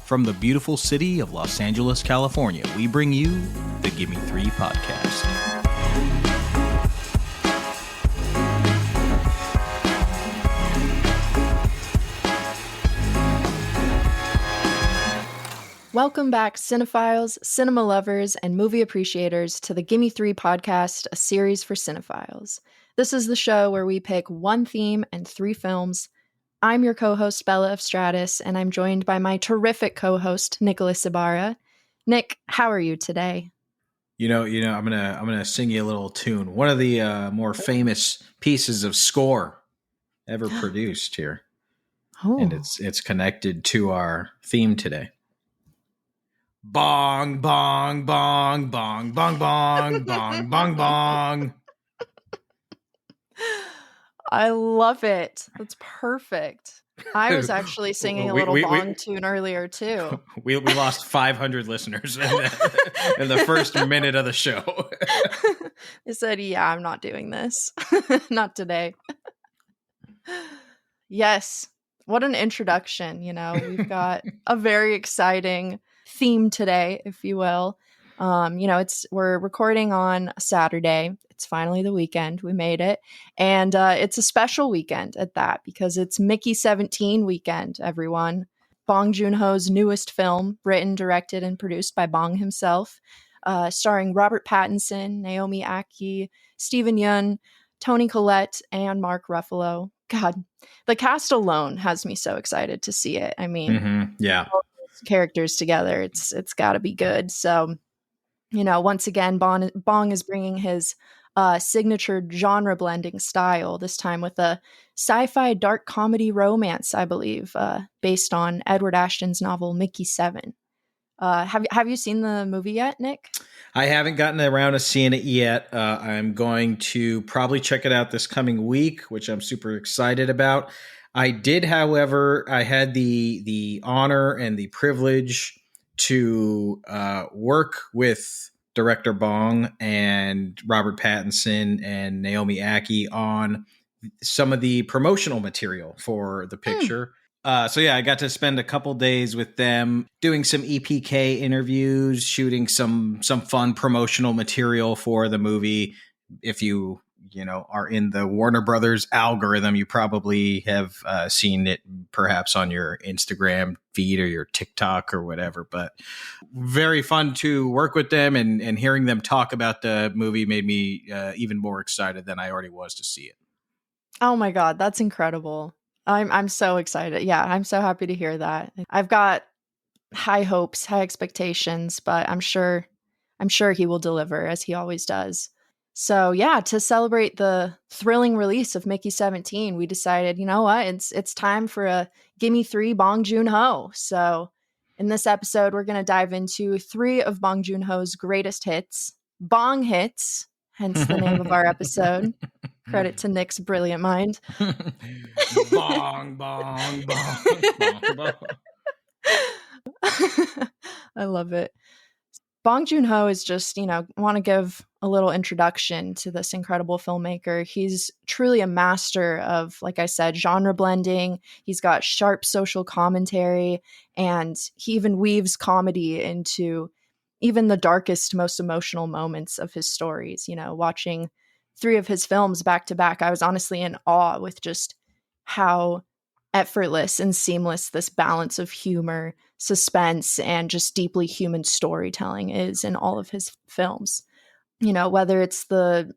From the beautiful city of Los Angeles, California, we bring you the Gimme Three podcast. Welcome back, cinephiles, cinema lovers, and movie appreciators to the Gimme Three podcast, a series for cinephiles. This is the show where we pick one theme and three films. I'm your co-host, Bella Efstratis, and I'm joined by my terrific co-host, Nicholas Ybarra. Nick, how are you today? You know, I'm gonna sing you a little tune. One of the more famous pieces of score ever produced here, and it's connected to our theme today. Bong, bong, bong, bong, bong, bong, bong, bong, bong. I love it. That's perfect. I was actually singing a little bong tune earlier, too. We lost 500 listeners in the first minute of the show. They said, yeah, I'm not doing this. Not today. Yes. What an introduction. You know, we've got a very exciting theme today, if you will. We're recording on Saturday. It's finally the weekend. We made it. And it's a special weekend at that because it's Mickey 17 weekend, everyone. Bong Joon Ho's newest film, written, directed, and produced by Bong himself, starring Robert Pattinson, Naomi Ackie, Steven Yeun, Toni Collette, and Mark Ruffalo. God, the cast alone has me so excited to see it. I mean, yeah. All those characters together, it's got to be good. So, you know, once again, Bong is bringing his signature genre blending style, this time with a sci-fi dark comedy romance, I believe, based on Edward Ashton's novel Mickey 7. Have you seen the movie yet, Nick? I haven't gotten around to seeing it yet. I'm going to probably check it out this coming week, which I'm super excited about. I did, however, I had the honor and the privilege to work with director Bong and Robert Pattinson and Naomi Ackie on some of the promotional material for the picture. So yeah, I got to spend a couple days with them doing some EPK interviews, shooting some fun promotional material for the movie. If you are in the Warner Brothers algorithm, you probably have seen it perhaps on your Instagram feed or your TikTok or whatever. But very fun to work with them, and hearing them talk about the movie made me even more excited than I already was to see it. Oh my God, that's incredible. I'm so excited. Yeah, I'm so happy to hear that. I've got high hopes, high expectations, but I'm sure he will deliver, as he always does. So yeah, to celebrate the thrilling release of Mickey 17, we decided, you know what, it's time for a Gimme Three Bong Joon Ho. So in this episode, we're going to dive into three of Bong Joon Ho's greatest hits, Bong hits, hence the name of our episode. Credit to Nick's brilliant mind. Bong, bong, bong, bong, bong. I love it. Bong Joon Ho is just, want to give a little introduction to this incredible filmmaker. He's truly a master of, like I said, genre blending. He's got sharp social commentary, and he even weaves comedy into even the darkest, most emotional moments of his stories. You know, watching three of his films back to back, I was honestly in awe with just how effortless and seamless this balance of humor, suspense, and just deeply human storytelling is in all of his films. You know, whether it's the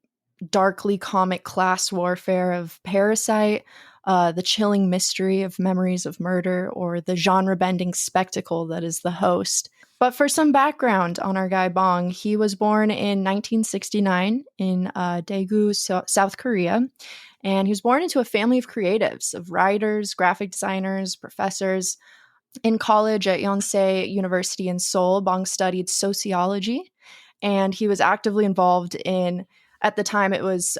darkly comic class warfare of Parasite, the chilling mystery of Memories of Murder, or the genre-bending spectacle that is The Host. But for some background on our guy Bong, he was born in 1969 in Daegu, South Korea. And he was born into a family of creatives, of writers, graphic designers, professors. In college at Yonsei University in Seoul, Bong studied sociology, and he was actively involved in, at the time it was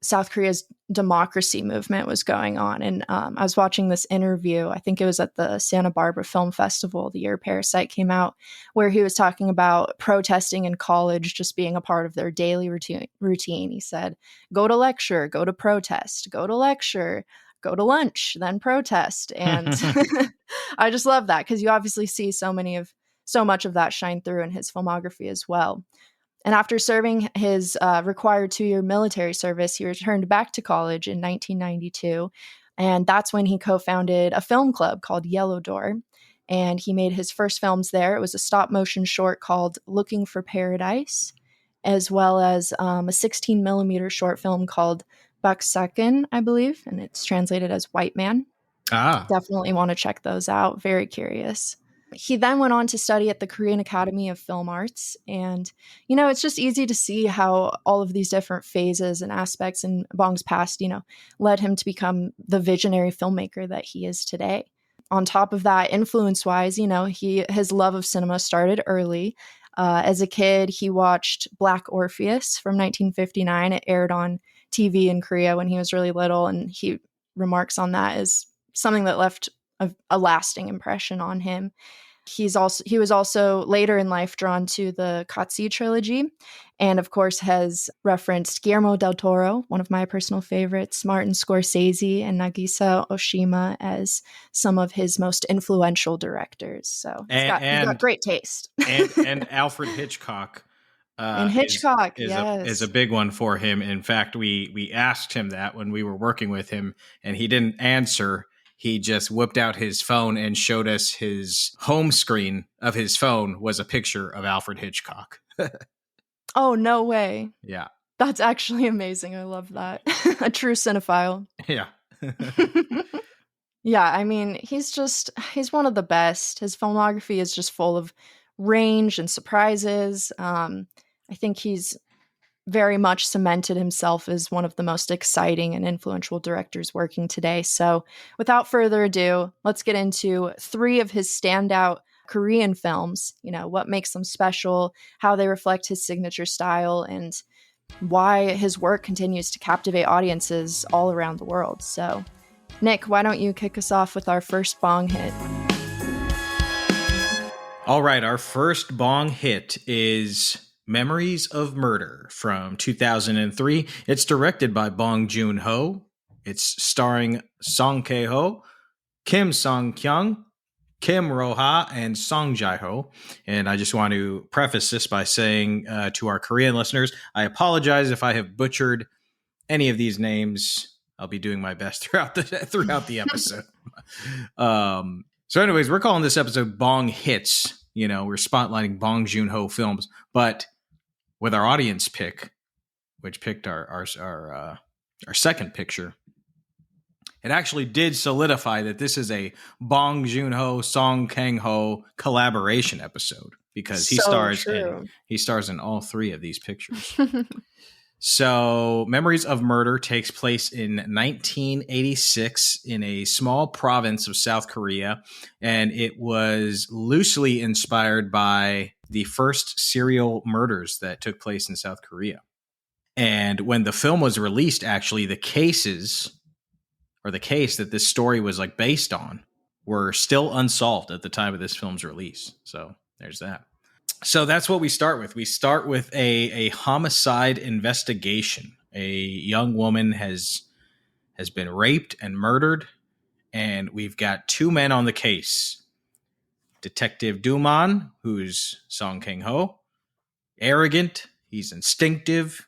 South Korea's democracy movement was going on. And I was watching this interview, I think it was at the Santa Barbara Film Festival the year Parasite came out, where he was talking about protesting in college just being a part of their daily routine. He said, go to lecture, go to protest, go to lecture, go to lunch, then protest. And I just love that because you obviously see so much of that shine through in his filmography as well. And after serving his required 2-year military service, he returned back to college in 1992. And that's when he co-founded a film club called Yellow Door. And he made his first films there. It was a stop motion short called Looking for Paradise, as well as a 16 millimeter short film called Baksakan, I believe. And it's translated as White Man. Definitely want to check those out. Very curious. He then went on to study at the Korean Academy of Film Arts. And, it's just easy to see how all of these different phases and aspects in Bong's past, led him to become the visionary filmmaker that he is today. On top of that, influence-wise, his love of cinema started early. As a kid, he watched Black Orpheus from 1959. It aired on TV in Korea when he was really little, and he remarks on that as something that left a lasting impression on him. He was also later in life drawn to the Katsi trilogy, and of course has referenced Guillermo del Toro, one of my personal favorites, Martin Scorsese, and Nagisa Oshima as some of his most influential directors. So he's got great taste. and Alfred Hitchcock. And Hitchcock is a big one for him. In fact, we asked him that when we were working with him, and he didn't answer. He just whipped out his phone and showed us his home screen of his phone was a picture of Alfred Hitchcock. Oh, no way. Yeah. That's actually amazing. I love that. A true cinephile. Yeah. Yeah, I mean, he's one of the best. His filmography is just full of range and surprises. I think he's very much cemented himself as one of the most exciting and influential directors working today. So without further ado, let's get into 3 of his standout Korean films, what makes them special, how they reflect his signature style, and why his work continues to captivate audiences all around the world. So, Nick, why don't you kick us off with our first Bong hit? All right, our first Bong hit is Memories of Murder from 2003. It's directed by Bong Joon Ho. It's starring Song Kye-ho, Kim Song-kyung, Kim Ro-ha, and Song Jae-ho. And I just want to preface this by saying to our Korean listeners, I apologize if I have butchered any of these names. I'll be doing my best throughout the episode. So anyways, we're calling this episode Bong Hits. We're spotlighting Bong Joon Ho films, but with our audience pick, which picked our second picture, it actually did solidify that this is a Bong Joon Ho, Song Kang-ho collaboration episode because he stars in all 3 of these pictures. So, Memories of Murder takes place in 1986 in a small province of South Korea, and it was loosely inspired by the first serial murders that took place in South Korea. And when the film was released, actually, the case that this story was based on were still unsolved at the time of this film's release. So, there's that. So that's what we start with. We start with a homicide investigation. A young woman has been raped and murdered, and we've got 2 men on the case. Detective Duman, who's Song Kang-ho, arrogant, he's instinctive,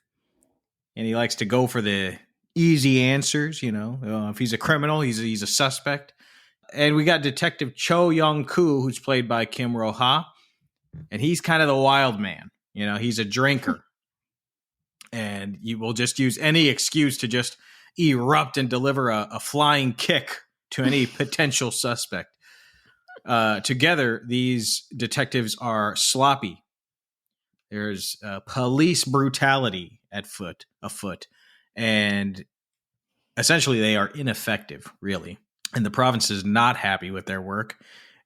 and he likes to go for the easy answers, if he's a criminal, he's a suspect. And we got Detective Cho Young-koo, who's played by Kim Ro-ha. And he's kind of the wild man. He's a drinker. And you will just use any excuse to just erupt and deliver a flying kick to any potential suspect. Together, these detectives are sloppy. There's police brutality afoot. And essentially, they are ineffective, really. And the province is not happy with their work.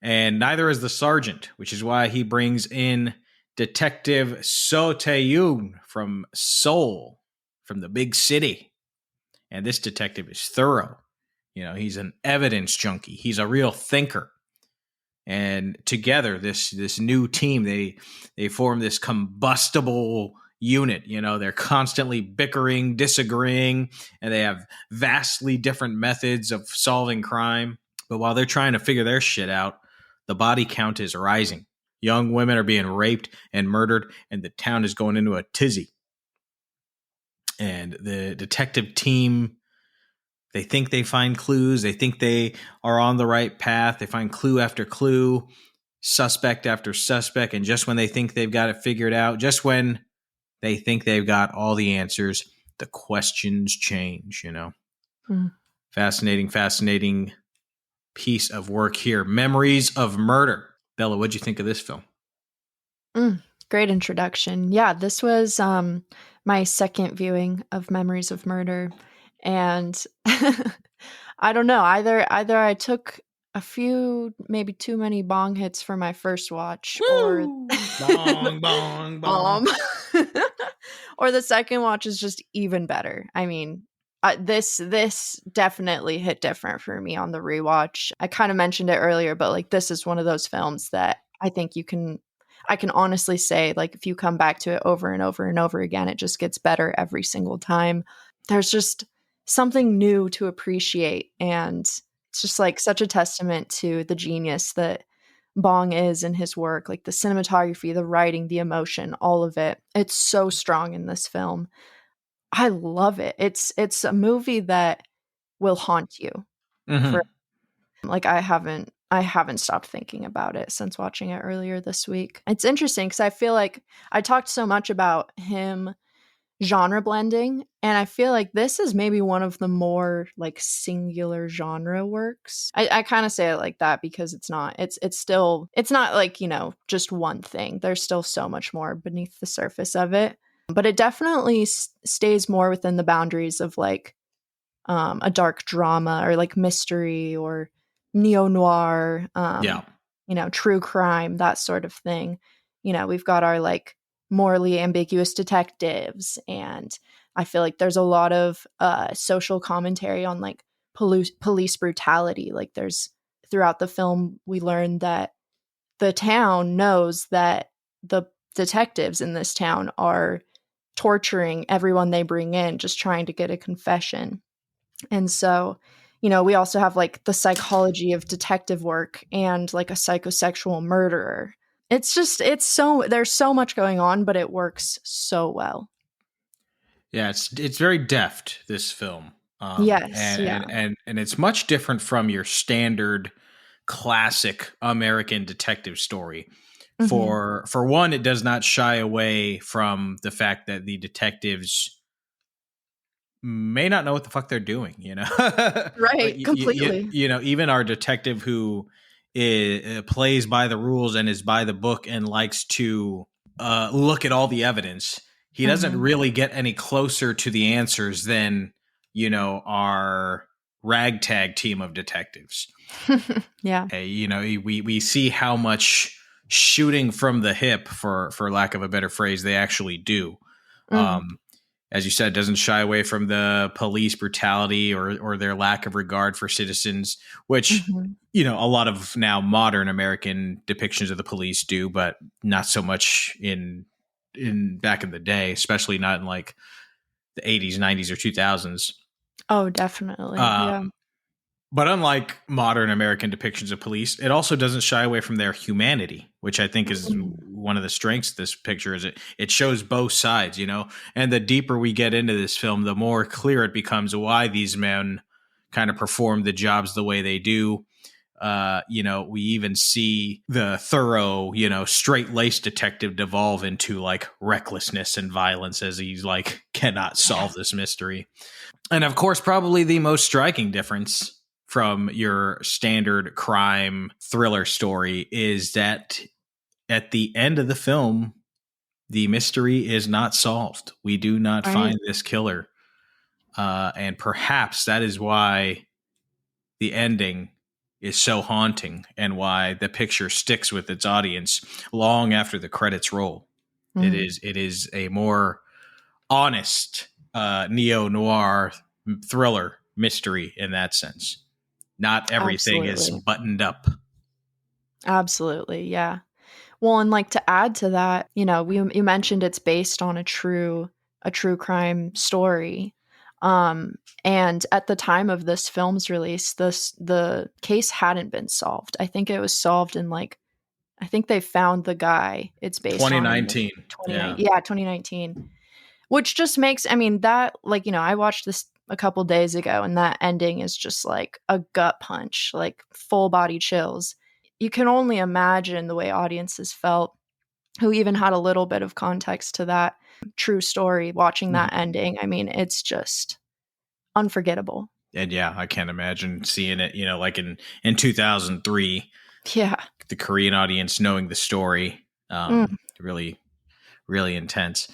And neither is the sergeant, which is why he brings in Detective So Tae-yoon from Seoul, from the big city. And this detective is thorough. He's an evidence junkie. He's a real thinker. And together, this new team, they form this combustible, unit. They're constantly bickering, disagreeing, and they have vastly different methods of solving crime. But while they're trying to figure their shit out, the body count is rising. Young women are being raped and murdered, and the town is going into a tizzy. And the detective team, they think they find clues. They think they are on the right path. They find clue after clue, suspect after suspect. And just when they think they've got it figured out, just when they think they've got all the answers, the questions change, Fascinating piece of work here. Memories of Murder. Bella, what'd you think of this film? Great introduction. Yeah, this was my second viewing of Memories of Murder. And I don't know, either I took a few, maybe too many bong hits for my first watch, or bong, bong, bong. Or the second watch is just even better. I mean, this definitely hit different for me on the rewatch. I kind of mentioned it earlier, but like this is one of those films that I think I can honestly say, like, if you come back to it over and over and over again, it just gets better every single time. There's just something new to appreciate, and it's just like such a testament to the genius that Bong is in his work, like the cinematography, the writing, the emotion, all of it. It's so strong in this film. I love it. It's a movie that will haunt you for like I haven't stopped thinking about it since watching it earlier this week. It's interesting because I feel like I talked so much about him genre blending, and I feel like this is maybe one of the more like singular genre works. I kind of say it like that because it's not like, just one thing. There's still so much more beneath the surface of it, but it definitely stays more within the boundaries of like a dark drama or like mystery or neo-noir, true crime, that sort of thing. We've got our like morally ambiguous detectives, and I feel like there's a lot of social commentary on like police brutality. Like there's throughout the film we learn that the town knows that the detectives in this town are torturing everyone they bring in, just trying to get a confession. And so, we also have like the psychology of detective work and like a psychosexual murderer. It's there's so much going on, but it works so well. Yeah, it's very deft, this film. Yes, yeah. And it's much different from your standard classic American detective story. Mm-hmm. For one, it does not shy away from the fact that the detectives may not know what the fuck they're doing, Right, completely. Even our detective who plays by the rules and is by the book and likes to look at all the evidence, he doesn't really get any closer to the answers than, our ragtag team of detectives. Yeah. We see how much shooting from the hip, for lack of a better phrase, they actually do. As you said, doesn't shy away from the police brutality or their lack of regard for citizens, which, a lot of now modern American depictions of the police do, but not so much in back in the day, especially not in like the 80s, 90s, or 2000s. Oh, definitely. Yeah. But unlike modern American depictions of police, it also doesn't shy away from their humanity, which I think is one of the strengths of this picture. Is it shows both sides, and the deeper we get into this film, the more clear it becomes why these men kind of perform the jobs the way they do. We even see the thorough, straight-laced detective devolve into like recklessness and violence as he's like cannot solve this mystery. And of course, probably the most striking difference from your standard crime thriller story is that at the end of the film, the mystery is not solved. We do not find this killer. And perhaps that is why the ending is so haunting and why the picture sticks with its audience long after the credits roll. It is a more honest neo-noir thriller mystery in that sense. Not everything is buttoned up. Absolutely, yeah. Well, and like to add to that, you mentioned it's based on a true crime story. And at the time of this film's release, the case hadn't been solved. I think it was solved in like, I think they found the guy it's based on in 2019. Yeah. 2019. Which just makes, I mean, that, like, I watched this a couple days ago, and that ending is just like a gut punch, like full body chills. You can only imagine the way audiences felt who even had a little bit of context to that true story watching that ending. I mean, it's just unforgettable. And yeah, I can't imagine seeing it, like in 2003. Yeah. The Korean audience knowing the story. Really, really intense.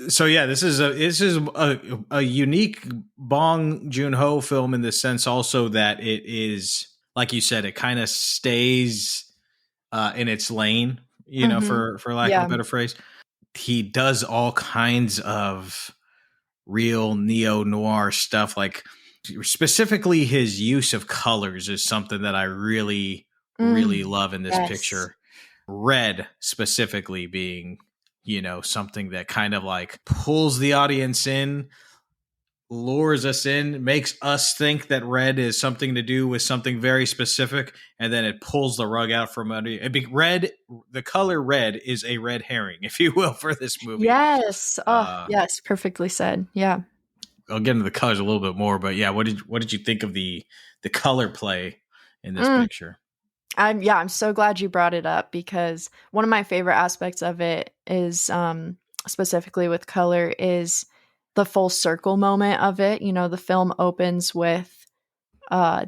So yeah, this is a unique Bong Joon Ho film in the sense also that it is, like you said, it kind of stays in its lane, for lack of a better phrase. He does all kinds of real neo-noir stuff, like specifically his use of colors is something that I really, really love in this picture. Red specifically being, something that kind of like pulls the audience in, lures us in, makes us think that red is something to do with something very specific, and then it pulls the rug out from under you. Red, the color red is a red herring, if you will, for this movie. Yes. Yes, perfectly said. Yeah. I'll get into the colors a little bit more, but yeah, what did you think of the color play in this picture? I'm so glad you brought it up, because one of my favorite aspects of it is, specifically with color, is the full circle moment of it. The film opens with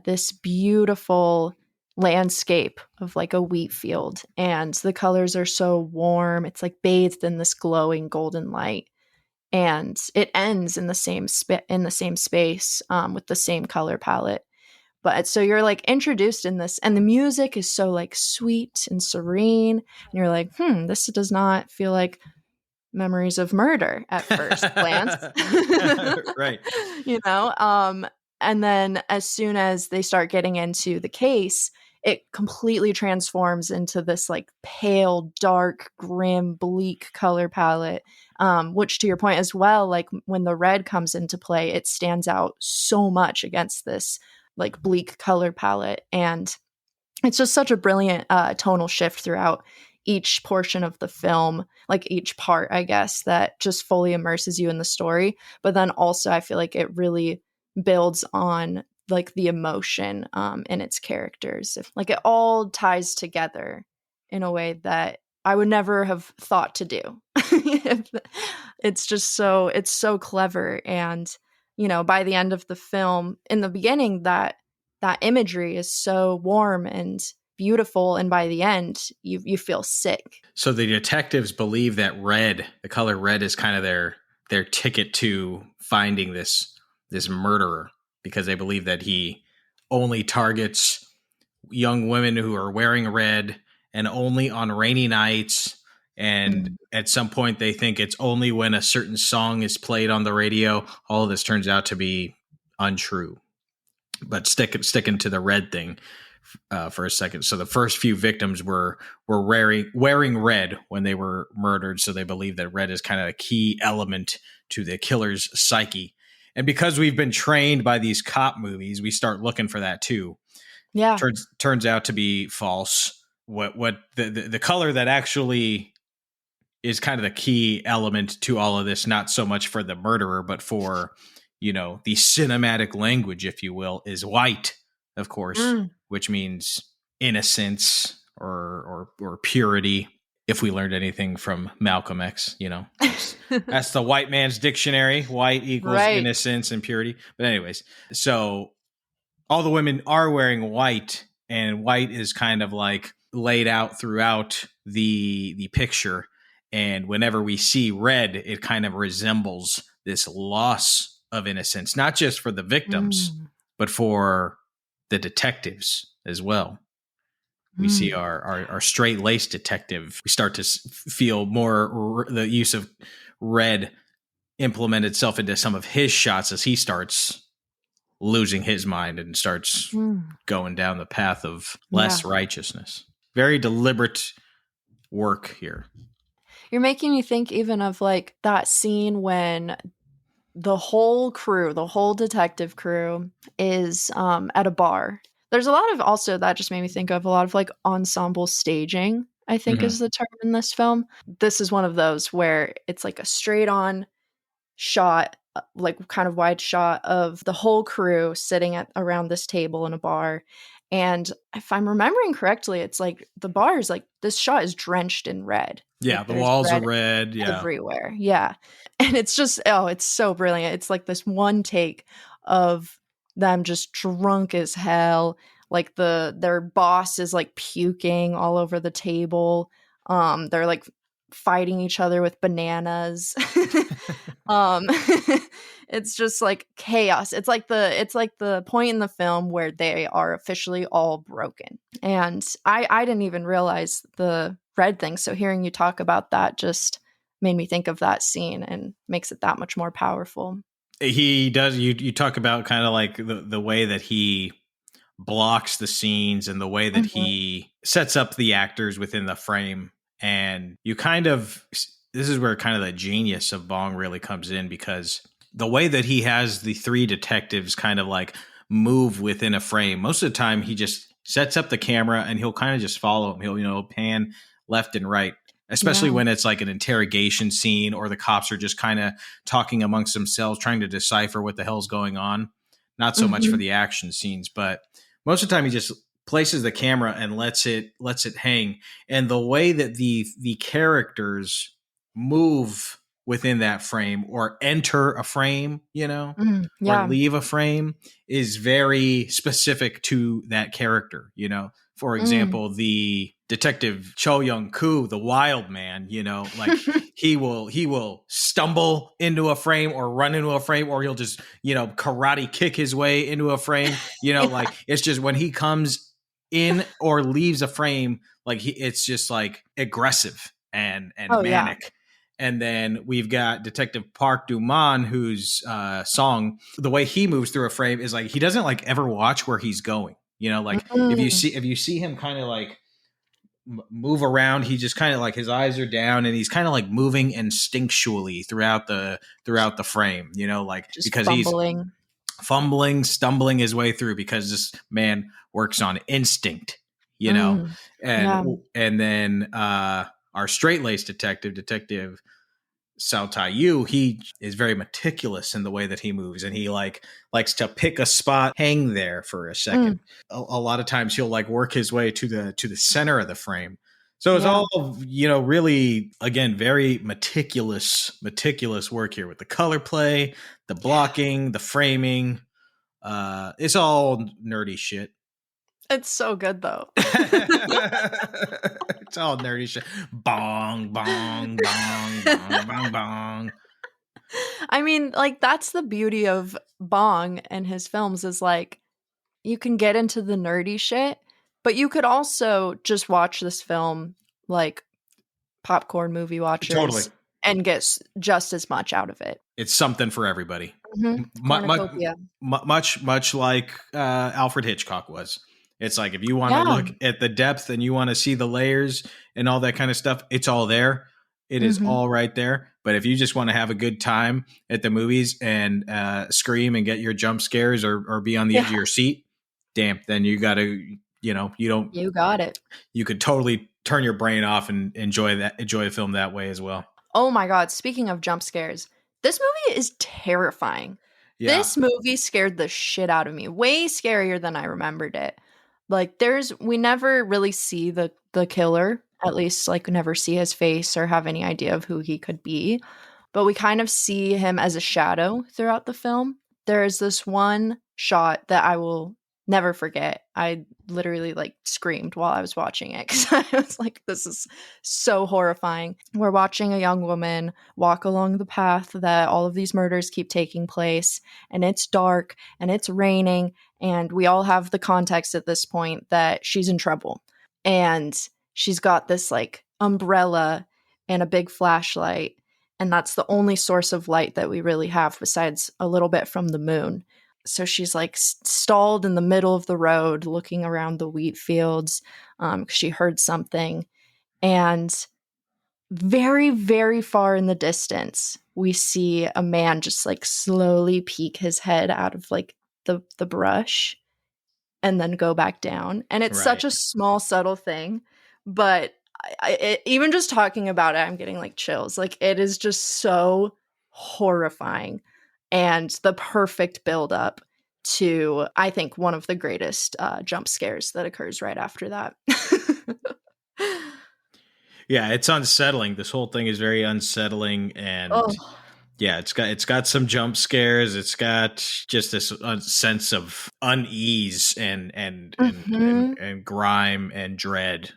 this beautiful landscape of like a wheat field, and the colors are so warm. It's like bathed in this glowing golden light, and it ends in the same space, with the same color palette. But so you're like introduced in this, and the music is so like sweet and serene, and you're like, this does not feel like Memories of Murder at first glance. Right. And then as soon as they start getting into the case, it completely transforms into this like pale, dark, grim, bleak color palette, which, to your point as well, like when the red comes into play, it stands out so much against this like bleak color palette. And it's just such a brilliant tonal shift throughout each portion of the film, like each part, I guess, that just fully immerses you in the story. But then also I feel like it really builds on like the emotion in its characters. Like it all ties together in a way that I would never have thought to do. It's just it's so clever. And, by the end of the film, in the beginning, that imagery is so warm and beautiful, and by the end you feel sick. So the detectives believe that the color red, is kind of their ticket to finding this murderer, because they believe that he only targets young women who are wearing red, and only on rainy nights. And at some point they think it's only when a certain song is played on the radio. All of this turns out to be untrue. But sticking to the red thing for a second. So the first few victims were wearing red when they were murdered. So they believe that red is kind of a key element to the killer's psyche. And because we've been trained by these cop movies, we start looking for that too. Yeah. Turns out to be false. What the color that actually is kind of the key element to all of this, not so much for the murderer, but for, the cinematic language, if you will, is white, of course, which means innocence or purity. If we learned anything from Malcolm X, that's the white man's dictionary. White equals innocence and purity. But anyways, so all the women are wearing white, and white is kind of like laid out throughout the picture. And whenever we see red, it kind of resembles this loss of innocence, not just for the victims, but for the detectives as well. We see our straight-laced detective. We start to feel more the use of red implement itself into some of his shots as he starts losing his mind and starts going down the path of less righteousness. Very deliberate work here. You're making me think even of like that scene when the whole crew, the whole detective crew is at a bar. There's a lot of also that just made me think of a lot of like ensemble staging, I think Mm-hmm. is the term in this film. This is one of those where it's like a straight on shot, like kind of wide shot of the whole crew sitting at around this table in a bar. And if I'm remembering correctly, it's like the bar is like this shot is drenched in red. Yeah, Like the there's walls are red red. Yeah. everywhere. Yeah. And it's just, oh, it's so brilliant. It's like this one take of them just drunk as hell. Like their boss is like puking all over the table. They're like fighting each other with bananas. um it's just like chaos. It's like the point in the film where they are officially all broken. And I didn't even realize the red thing. So hearing you talk about that just made me think of that scene and makes it that much more powerful. He does. You talk about kind of like the way that he blocks the scenes and the way that Mhm. he sets up the actors within the frame. And you kind of, this is where kind of the genius of Bong really comes in, because the way that he has the three detectives kind of like move within a frame, most of the time he just sets up the camera and he'll kind of just follow him. He'll, pan left and right, especially Yeah. when it's like an interrogation scene or the cops are just kind of talking amongst themselves, trying to decipher what the hell's going on. Not so much for Mhm. the action scenes, but most of the time he just places the camera and lets it hang. And the way that the characters move within that frame or enter a frame, or Yeah. leave a frame is very specific to that character. For Mm. example, the detective Cho Young Koo, the wild man, like he will stumble into a frame or run into a frame, or he'll just, karate kick his way into a frame. Yeah. Like it's just when he comes in or leaves a frame, like it's just like aggressive and Oh, yeah. manic. And then we've got Detective Park Duman, whose song, the way he moves through a frame is like he doesn't like ever watch where he's going. Like Mm. if you see him kind of like move around, he just kind of like his eyes are down and he's kind of like moving instinctually throughout the frame. Like Just because he's fumbling. fumbling, stumbling his way through because this man works on instinct. You know, Mm. and Yeah. and then our straight laced detective Sao Tai Yu, he is very meticulous in the way that he moves, and he likes to pick a spot, hang there for a Mm. second. A lot of times he'll like work his way to the center of the frame. So it's Yeah. all, really, again, very meticulous work here with the color play, the blocking, the framing. It's all nerdy shit. It's so good though. It's all nerdy shit. Bong, bong, bong, bong, bong, bong. I mean, like that's the beauty of Bong and his films is like you can get into the nerdy shit, but you could also just watch this film like popcorn movie Totally. watchers and get just as much out of it. It's something for everybody. Much, Cornucopia. much like Alfred Hitchcock was. It's like if you want to Yeah. look at the depth and you want to see the layers and all that kind of stuff, it's all there. It is Mhm. all right there. But if you just want to have a good time at the movies and scream and get your jump scares or be on the edge of Yeah. your seat, damn, then you got to, you don't. You got it. You could totally turn your brain off and enjoy a film that way as well. Oh my god, speaking of jump scares, this movie is terrifying. Yeah, This movie scared the shit out of me. Way scarier than I remembered it. Like we never really see the killer, at least like never see his face or have any idea of who he could be, but we kind of see him as a shadow throughout the film. There's this one shot that I will never forget. I literally like screamed while I was watching it cuz I was like this is so horrifying. We're watching a young woman walk along the path that all of these murders keep taking place, and it's dark and it's raining, and we all have the context at this point that she's in trouble. And she's got this like umbrella and a big flashlight, and that's the only source of light that we really have besides a little bit from the moon. So she's like stalled in the middle of the road looking around the wheat fields, 'cause she heard something. And very, very far in the distance, we see a man just like slowly peek his head out of like the brush and then go back down. And it's such Right. a small, subtle thing, but even just talking about it, I'm getting like chills. Like it is just so horrifying and the perfect build up to, I think, one of the greatest jump scares that occurs right after that. Yeah, it's unsettling. This whole thing is very unsettling, and Oh. yeah, it's got some jump scares. It's got just this sense of unease Mhm. and grime and dread.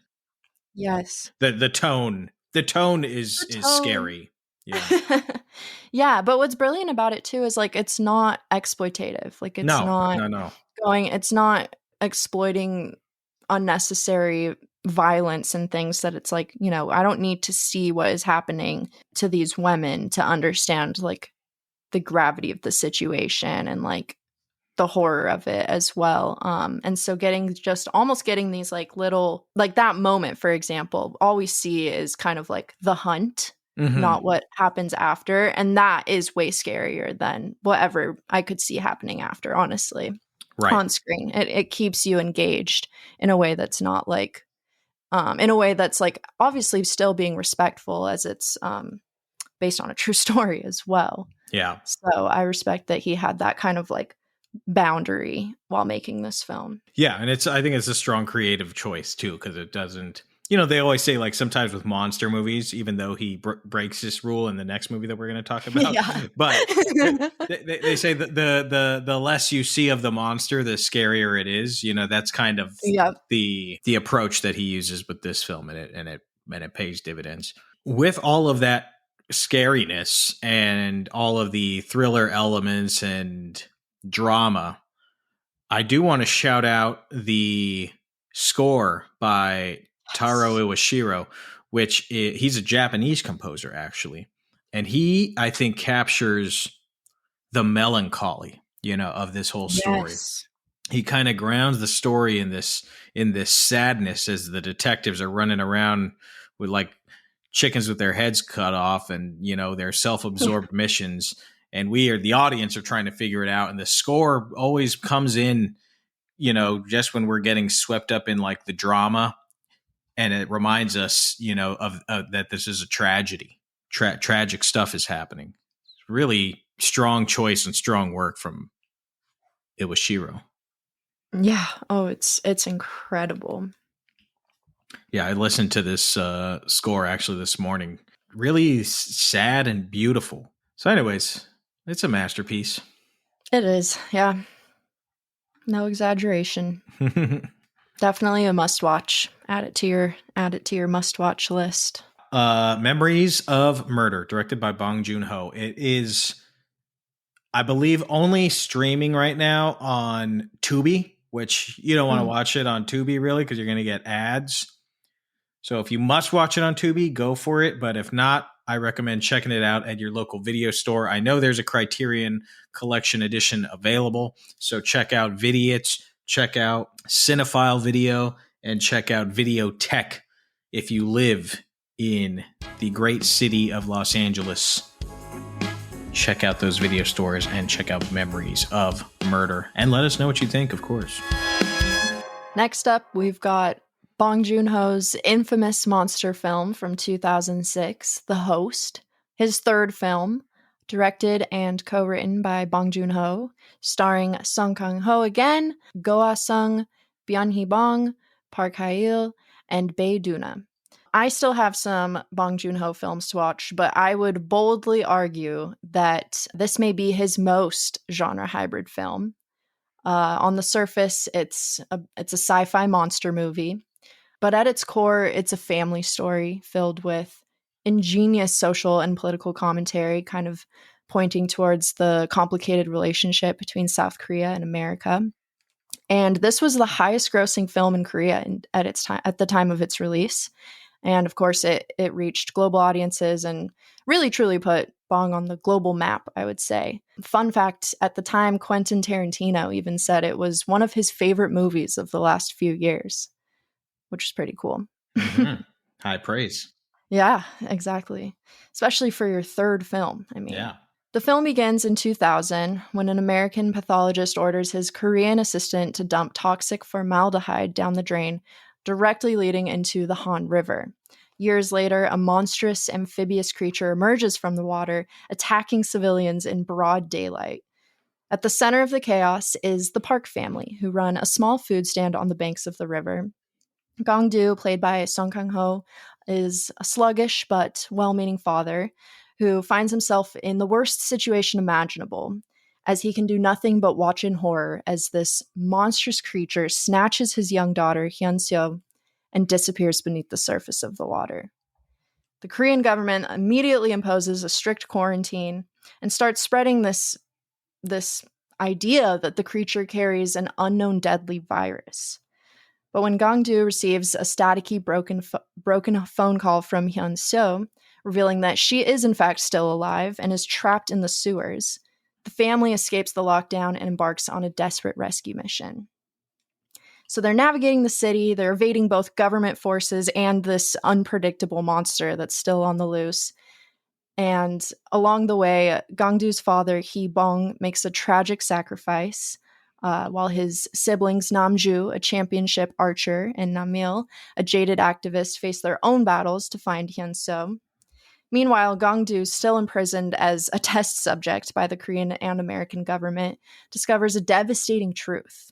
Yes. The tone The is tone. scary. Yeah. Yeah, but what's brilliant about it too is like it's not exploitative. Like No. No. No. it's not exploiting unnecessary violence and things that it's like, I don't need to see what is happening to these women to understand like the gravity of the situation and like the horror of it as well. And so getting these like little, like that moment, for example, all we see is kind of like the hunt, Hmm. not what happens after. And that is way scarier than whatever I could see happening after, honestly, Right. on screen. It keeps you engaged in a way that's not like, in a way that's like obviously still being respectful as it's based on a true story as well. Yeah. So I respect that he had that kind of like boundary while making this film. Yeah, and I think it's a strong creative choice too, because it doesn't. They always say like sometimes with monster movies, even though he breaks this rule in the next movie that we're going to talk about, Yeah. but they say that the less you see of the monster, the scarier it is. That's kind of Yep. the approach that he uses with this film, and it pays dividends. With all of that scariness and all of the thriller elements and drama, I do want to shout out the score by Taro Yes. Iwashiro, he's a Japanese composer actually, and he, I think, captures the melancholy, of this whole story. Yes. He kind of grounds the story in this sadness as the detectives are running around with like chickens with their heads cut off, and their Yeah. self-absorbed missions, and we are the audience are trying to figure it out, and the score always comes in just when we're getting swept up in like the drama, and it reminds us of that this is a tragedy. Tragic stuff is happening. Really strong choice and strong work from Iwashiro. Yeah. Oh, it's incredible. Yeah, I listened to this score actually this morning. Really sad and beautiful. So anyways, it's a masterpiece. It is. Yeah. No exaggeration. Definitely a must watch. Add it to your must watch list. Memories of Murder, directed by Bong Joon Ho. It is, I believe, only streaming right now on Tubi, which you don't want to Mm. watch it on Tubi really because you're going to get ads. So if you must watch it on Tubi, go for it. But if not, I recommend checking it out at your local video store. I know there's a Criterion Collection edition available. So check out Vidiot, check out Cinephile Video, and check out Videotech if you live in the great city of Los Angeles. Check out those video stores and check out Memories of Murder. And let us know what you think, of course. Next up, we've got Bong Joon Ho's infamous monster film from 2006, The Host, his third film, directed and co-written by Bong Joon Ho, starring Song Kang-ho again, Go Ah-sung, Byun Hee-bong, Park Hae-il, and Bae Doona. I still have some Bong Joon Ho films to watch, but I would boldly argue that this may be his most genre hybrid film. On the surface, it's a sci-fi monster movie, but at its core, it's a family story filled with ingenious social and political commentary, kind of pointing towards the complicated relationship between South Korea and America. And this was the highest grossing film in Korea at the time of its release. And of course, it reached global audiences and really truly put Bong on the global map, I would say. Fun fact, at the time, Quentin Tarantino even said it was one of his favorite movies of the last few years, which is pretty cool. Mm-hmm. High praise. Yeah, exactly. Especially for your third film. I mean, Yeah. the film begins in 2000 when an American pathologist orders his Korean assistant to dump toxic formaldehyde down the drain, directly leading into the Han River. Years later, a monstrous amphibious creature emerges from the water, attacking civilians in broad daylight. At the center of the chaos is the Park family, who run a small food stand on the banks of the river. Gong-do, played by Song Kang-ho, is a sluggish but well-meaning father who finds himself in the worst situation imaginable, as he can do nothing but watch in horror as this monstrous creature snatches his young daughter, Hyun-seo, and disappears beneath the surface of the water. The Korean government immediately imposes a strict quarantine and starts spreading this idea that the creature carries an unknown deadly virus. But when Gong-do receives a staticky, broken phone call from Hyun-seo, revealing that she is in fact still alive and is trapped in the sewers, the family escapes the lockdown and embarks on a desperate rescue mission. So they're navigating the city, they're evading both government forces and this unpredictable monster that's still on the loose. And along the way, Gongdu's father, Hee Bong, makes a tragic sacrifice, while his siblings, Namju, a championship archer, and Namil, a jaded activist, face their own battles to find Hyun-seo. Meanwhile, Gongdu, still imprisoned as a test subject by the Korean and American government, discovers a devastating truth.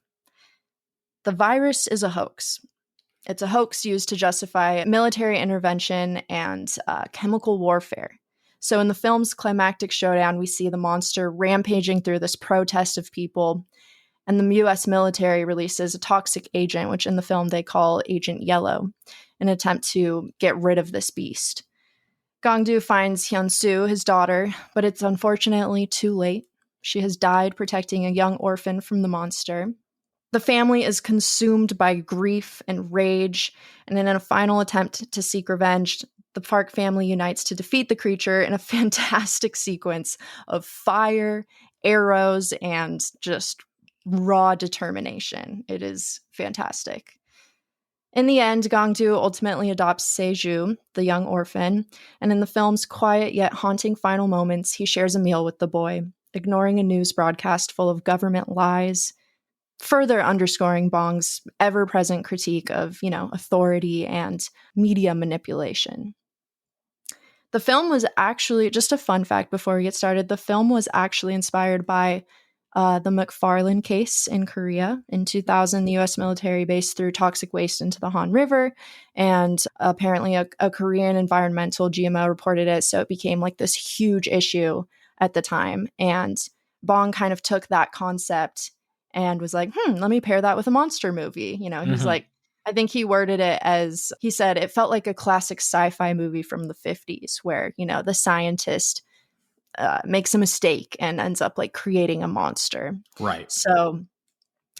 The virus is a hoax. It's a hoax used to justify military intervention and chemical warfare. So in the film's climactic showdown, we see the monster rampaging through this protest of people, and the US military releases a toxic agent, which in the film they call Agent Yellow, in an attempt to get rid of this beast. Gongdu finds Hyun-soo, his daughter, but it's unfortunately too late. She has died protecting a young orphan from the monster. The family is consumed by grief and rage, and in a final attempt to seek revenge, the Park family unites to defeat the creature in a fantastic sequence of fire, arrows, and just raw determination. It is fantastic. In the end, Gongdu ultimately adopts Seju, the young orphan, and in the film's quiet yet haunting final moments, he shares a meal with the boy, ignoring a news broadcast full of government lies, further underscoring Bong's ever-present critique of, authority and media manipulation. The film was actually, just a fun fact before we get started, the film was actually inspired by the McFarland case in Korea. In 2000, the US military base threw toxic waste into the Han River, and apparently a Korean environmental GMO reported it, so it became like this huge issue at the time. And Bong kind of took that concept and was like, let me pair that with a monster movie. He's like, I think he worded it as, he said, it felt like a classic sci-fi movie from the 50s where, the scientist makes a mistake and ends up like creating a monster. Right. So,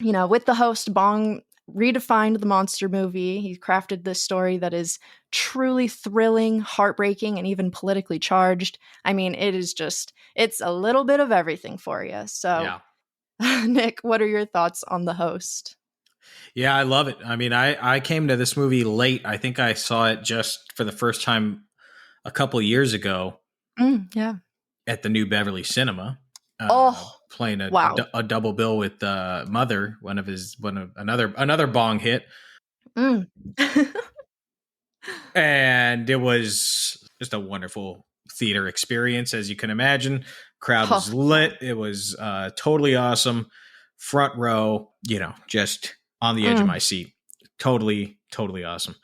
with the host, Bong redefined the monster movie. He crafted this story that is truly thrilling, heartbreaking, and even politically charged. I mean, it's a little bit of everything for you. So, Yeah. Nick, what are your thoughts on the host? Yeah, I love it. I mean, I came to this movie late. I think I saw it just for the first time a couple years ago. Yeah. At the New Beverly Cinema, playing wow. a double bill with Mother, another Bong hit, and it was just a wonderful theater experience, as you can imagine. Crowd was lit. It was totally awesome. Front row, just on the edge of my seat. Totally awesome.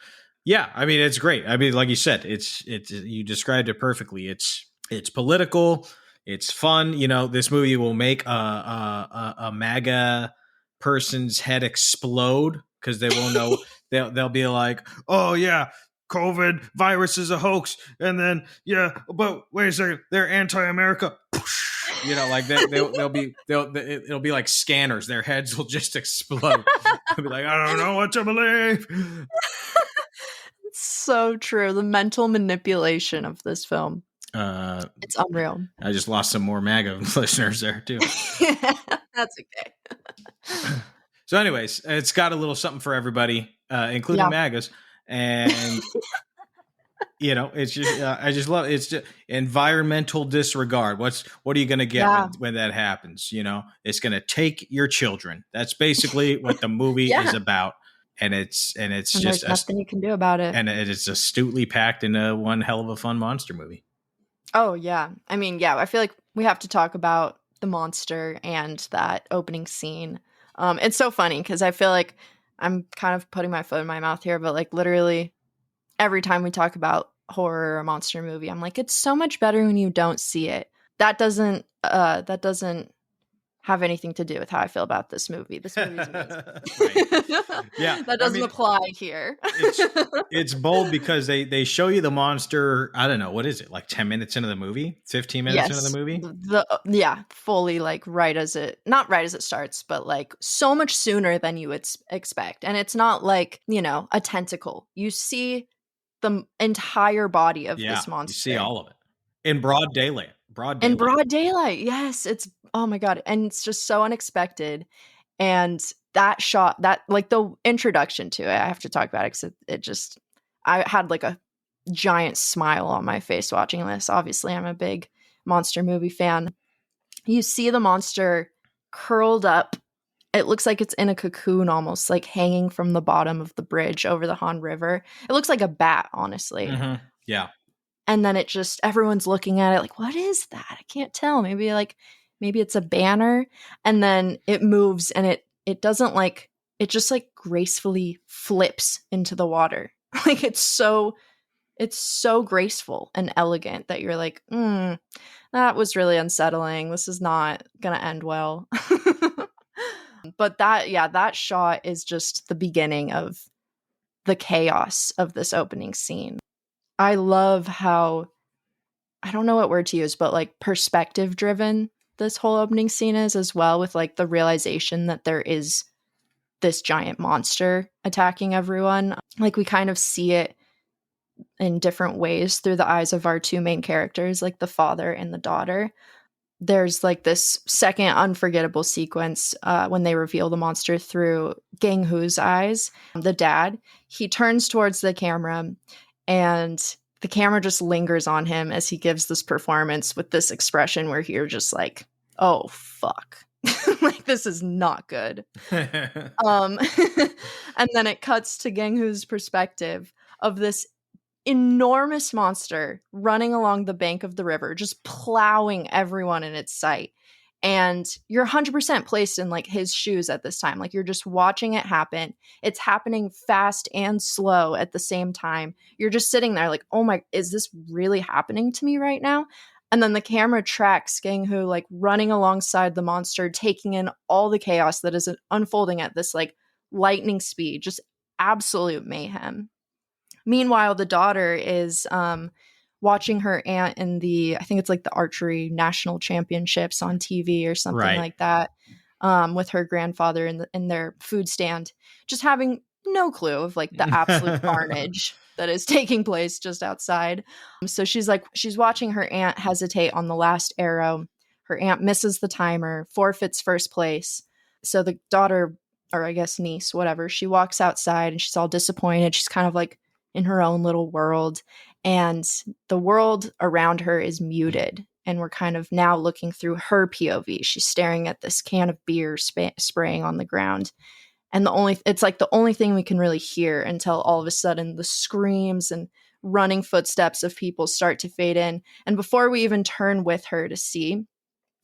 Yeah, I mean, it's great. I mean, like you said, it's you described it perfectly. It's political. It's fun. This movie will make a MAGA person's head explode because they won't know. They'll be like, "Oh yeah, COVID virus is a hoax," and then but wait a second, they're anti-America. It'll be like scanners. Their heads will just explode. They'll be like, "I don't know what to believe." It's so true. The mental manipulation of this film. It's unreal. I just lost some more MAGA listeners there too. That's okay. So anyways, it's got a little something for everybody, including MAGAs. And You know, it's just I just love it's just environmental disregard. What are you going to get Yeah. when that happens? You know, it's going to take your children. That's basically what the movie is Yeah. about, and it's And just there's nothing you can do about it. and it is astutely packed into one hell of a fun monster movie. Oh, yeah. I mean, yeah, I feel like we have to talk about the monster and that opening scene. It's so funny because I feel like I'm kind of putting my foot in my mouth here, but like literally every time we talk about horror or a monster movie, I'm like, it's so much better when you don't see it. That doesn't have anything to do with how I feel about this movie. This movie's amazing. Right. Yeah. That I doesn't mean, apply here. it's bold because they show you the monster. I don't know, what is it, like 10 minutes into the movie, 15 minutes into the Yes. movie. Yeah, fully like not right as it starts, but like so much sooner than you would expect. And it's not like, a tentacle. You see the entire body of Yeah, this you see monster all of it in broad daylight. Broad in daylight. broad daylight. Yes, it's oh my god, and it's just so unexpected. And that shot, that like the introduction to it, I have to talk about it because it just I had like a giant smile on my face watching this. Obviously, I'm a big monster movie fan. You see the monster curled up. It looks like it's in a cocoon almost, like hanging from the bottom of the bridge over the Han River. It looks like a bat, honestly. Mm-hmm. Yeah. And then it just everyone's looking at it like, what is that? I can't tell. Maybe it's a banner. And then it moves and it doesn't like it just like gracefully flips into the water. Like it's so graceful and elegant that you're like, that was really unsettling. This is not gonna end well. But that shot is just the beginning of the chaos of this opening scene. I love how I don't know what word to use, but like perspective driven this whole opening scene is as well, with like the realization that there is this giant monster attacking everyone. Like we kind of see it in different ways through the eyes of our two main characters, like the father and the daughter. There's like this second unforgettable sequence when they reveal the monster through Gang Hoo's eyes. The dad, he turns towards the camera and the camera just lingers on him as he gives this performance with this expression where you're just like, oh, fuck. Like, this is not good. And then it cuts to Gang Hoo's perspective of this enormous monster running along the bank of the river, just plowing everyone in its sight. And you're 100% placed in like his shoes at this time. Like you're just watching it happen. It's happening fast and slow at the same time. You're just sitting there like, oh my, is this really happening to me right now? And then the camera tracks Gang Hoo like running alongside the monster, taking in all the chaos that is unfolding at this like lightning speed, just absolute mayhem. Meanwhile, the daughter is watching her aunt in I think it's like the archery national championships on TV or something Right. like that, with her grandfather in their food stand, just having no clue of like the absolute carnage that is taking place just outside. So she's watching her aunt hesitate on the last arrow. Her aunt misses the timer, forfeits first place. So the daughter, or I guess niece, whatever, she walks outside and she's all disappointed. She's kind of like in her own little world, and the world around her is muted, and we're kind of now looking through her POV. She's staring at this can of beer spraying on the ground, and it's like the only thing we can really hear until all of a sudden the screams and running footsteps of people start to fade in, and before we even turn with her to see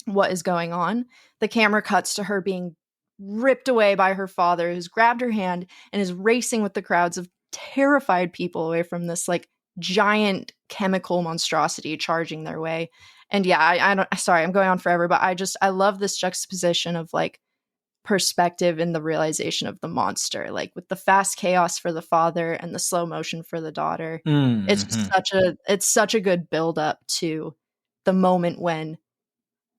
what is going on, the camera cuts to her being ripped away by her father, who's grabbed her hand and is racing with the crowds of terrified people away from this like giant chemical monstrosity charging their way. And yeah, I don't, sorry, I'm going on forever, but I love this juxtaposition of like perspective and the realization of the monster, like with the fast chaos for the father and the slow motion for the daughter. Mm-hmm. It's just such a good build up to the moment when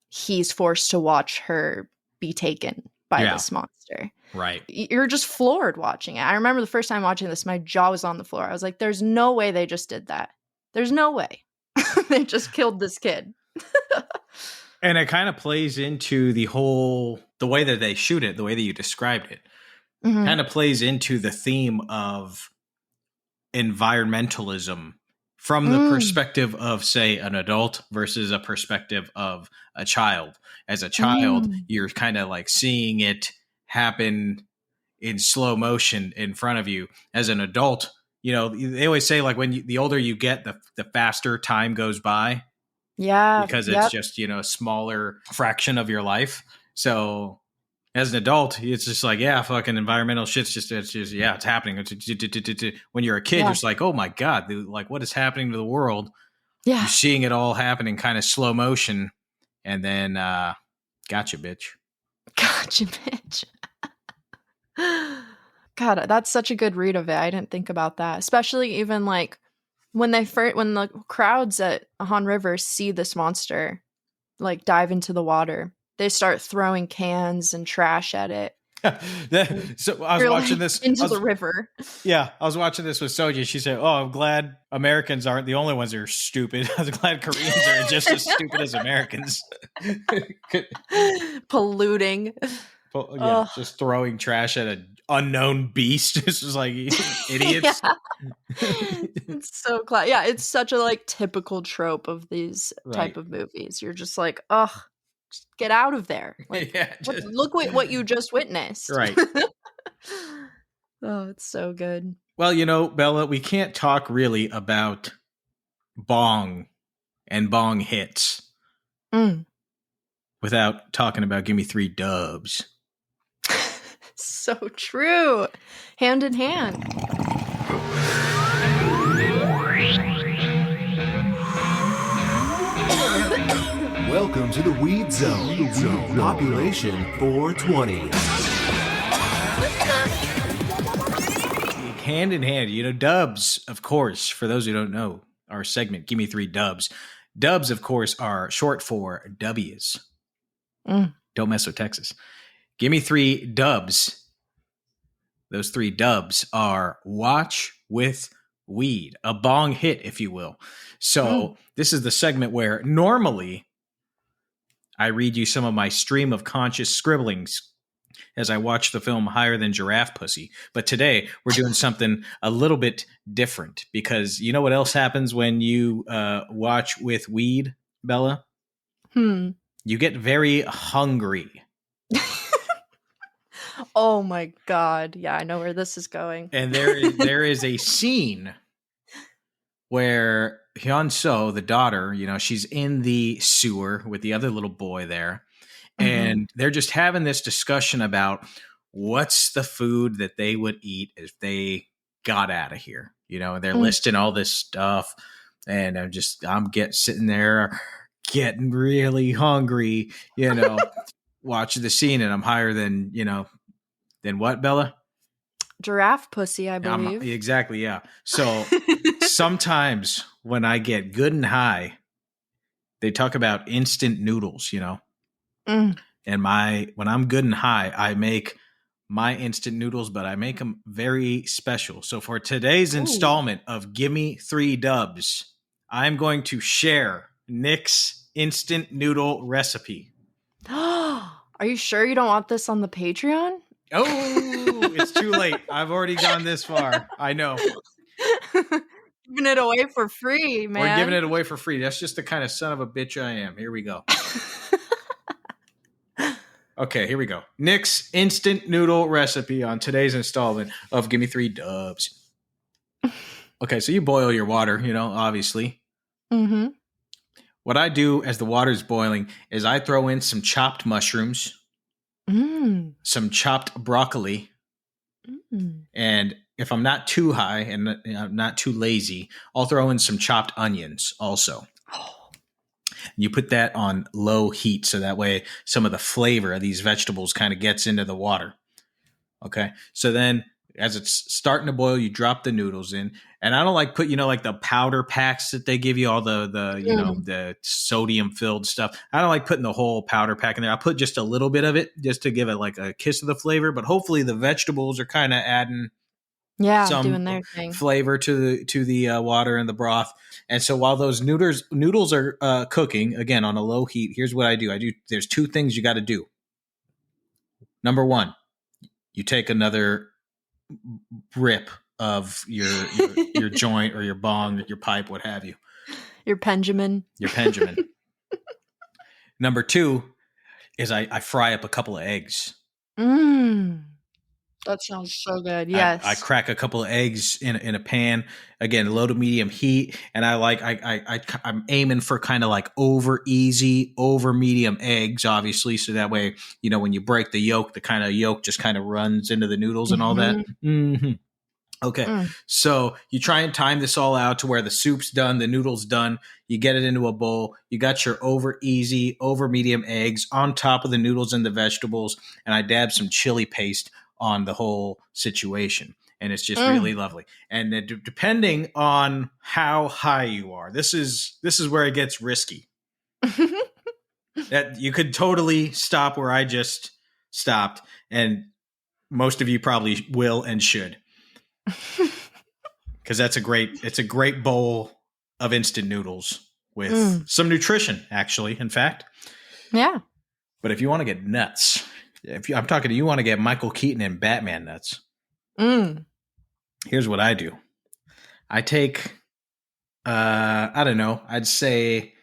he's forced to watch her be taken by this monster. Right. You're just floored watching it. I remember the first time watching this, my jaw was on the floor. I was like, there's no way they just did that. There's no way. They just killed this kid. And it kind of plays into the way that they shoot it, the way that you described it, kind of plays into the theme of environmentalism from the Mm, perspective of, say, an adult versus a perspective of a child. As a child, mm. you're kind of like seeing it happen in slow motion in front of you. As an adult, they always say like the older you get, the faster time goes by Yeah, because it's yep. just, a smaller fraction of your life. So as an adult, it's just like, yeah, fucking environmental shit's it's yeah, it's happening. When you're a kid, you're Yeah. just like, oh my God, dude, like what is happening to the world? You're Yeah. seeing it all happen in kind of slow motion. And then, gotcha, bitch. Gotcha, bitch. God, that's such a good read of it. I didn't think about that. Especially even like when when the crowds at Han River see this monster like dive into the water, they start throwing cans and trash at it. So I was You're watching like this. into the river. Yeah, I was watching this with Sonja. She said, "Oh, I'm glad Americans aren't the only ones that are stupid. I was glad Koreans are just as stupid as Americans." Polluting. Yeah, Oh. just throwing trash at an unknown beast. It's just like idiots. Yeah. It's so yeah, it's such a like typical trope of these type Right. of movies. You're just like, ugh, just get out of there. Like, Yeah. look what you just witnessed. Right. Oh, it's so good. Well, Bella, we can't talk really about Bong and Bong hits Mm. without talking about Gimme Three Dubs. So true. Hand in hand. Welcome to the Weed Zone. Population 420. Hand in hand, dubs, of course, for those who don't know our segment, Gimme Three Dubs. Dubs, of course, are short for W's. Mm. Don't mess with Texas. Gimme Three Dubs. Those three dubs are watch with weed, a bong hit, if you will. So this is the segment where normally I read you some of my stream of conscious scribblings as I watch the film Higher Than Giraffe Pussy. But today we're doing something a little bit different because you know what else happens when you watch with weed, Bella? Hmm. You get very hungry. Oh my god. Yeah, I know where this is going. And there is a scene where Hyun So, the daughter, she's in the sewer with the other little boy there. And they're just having this discussion about what's the food that they would eat if they got out of here. They're listing all this stuff. And I'm sitting there getting really hungry, watching the scene. And I'm higher than what, Bella? Giraffe pussy, I believe. Exactly, yeah. So sometimes when I get good and high, they talk about instant noodles, Mm. And when I'm good and high, I make my instant noodles, but I make them very special. So for today's installment of Gimme Three Dubs, I'm going to share Nick's instant noodle recipe. Are you sure you don't want this on the Patreon? Oh, it's too late. I've already gone this far. I know. Giving it away for free, man. We're giving it away for free. That's just the kind of son of a bitch I am. Here we go. Okay, here we go. Nick's instant noodle recipe on today's installment of Gimme Three Dubs. Okay, so you boil your water, obviously. Mm-hmm. What I do as the water's boiling is I throw in some chopped mushrooms, some chopped broccoli, and if I'm not too high and not too lazy, I'll throw in some chopped onions also. You put that on low heat so that way some of the flavor of these vegetables kind of gets into the water. Okay. So then as it's starting to boil, you drop the noodles in. And I don't like put, like the powder packs that they give you, all the sodium filled stuff. I don't like putting the whole powder pack in there. I put just a little bit of it just to give it like a kiss of the flavor. But hopefully the vegetables are kind of adding some doing their thing. flavor to the water and the broth. And so while those noodles are cooking, again, on a low heat, here's what I do. There's two things you got to do. Number one, you take another rip of your joint or your bong, your pipe, what have you. Your Benjamin. Your Benjamin. Number 2 is I fry up a couple of eggs. That sounds so good. Yes. I crack a couple of eggs in a pan, again, low to medium heat. And I'm aiming for kind of like over medium eggs, obviously. So that way, when you break the yolk, the kind of yolk just kind of runs into the noodles and all that. Mm-hmm. Okay. So you try and time this all out to where the soup's done, the noodle's done. You get it into a bowl. You got your over medium eggs on top of the noodles and the vegetables. And I dab some chili paste on the whole situation. And it's just really lovely. And depending on how high you are, this is where it gets risky. That you could totally stop where I just stopped. And most of you probably will and should. Because it's a great bowl of instant noodles with some nutrition, actually, in fact. Yeah. But if you want to get nuts, I'm talking to you want to get Michael Keaton and Batman nuts. Here's what I do. I take, I don't know, I'd say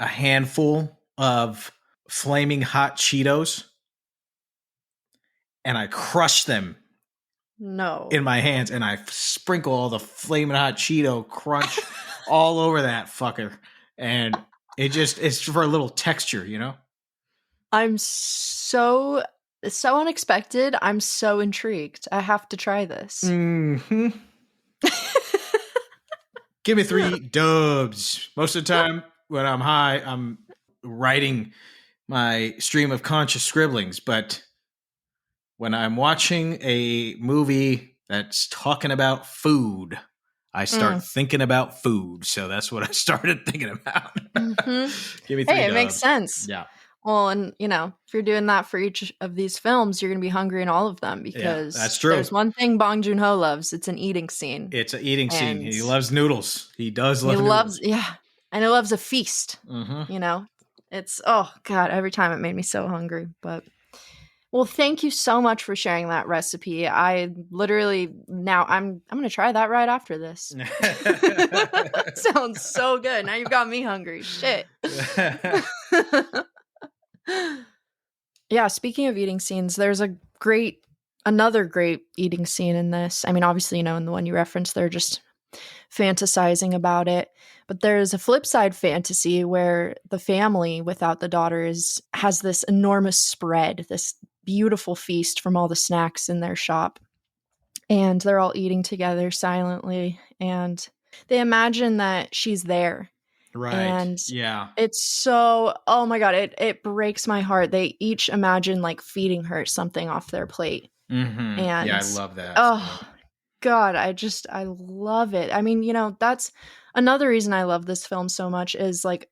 a handful of flaming hot Cheetos, and I crush them in my hands, and I sprinkle all the flaming hot Cheeto crunch all over that fucker. And it's for a little texture, I'm so unexpected. I'm so intrigued. I have to try this. Mm-hmm. Gimme Three dubs. Most of the time when I'm high, I'm writing my stream of conscious scribblings, but when I'm watching a movie that's talking about food, I start thinking about food. So that's what I started thinking about. Give me 3 Hey, it dubs. makes sense. Yeah. Well, and if you're doing that for each of these films, you're going to be hungry in all of them because that's true. There's one thing Bong Joon Ho loves. It's an eating scene. It's an eating scene. He loves noodles. He does love noodles. And he loves a feast. It's, oh God, every time it made me so hungry. But well, thank you so much for sharing that recipe. I literally now I'm going to try that right after this. Sounds so good. Now you've got me hungry. Shit. Yeah, speaking of eating scenes, there's another great eating scene in this. I mean, obviously, in the one you referenced, they're just fantasizing about it. But there's a flip side fantasy where the family without the daughter has this enormous spread, this beautiful feast from all the snacks in their shop. And they're all eating together silently. And they imagine that she's there. Right. And yeah, it's so, oh my God, it breaks my heart. They each imagine like feeding her something off their plate. Mm-hmm. And yeah, I love that. Oh God, I love it. I mean, that's another reason I love this film so much is like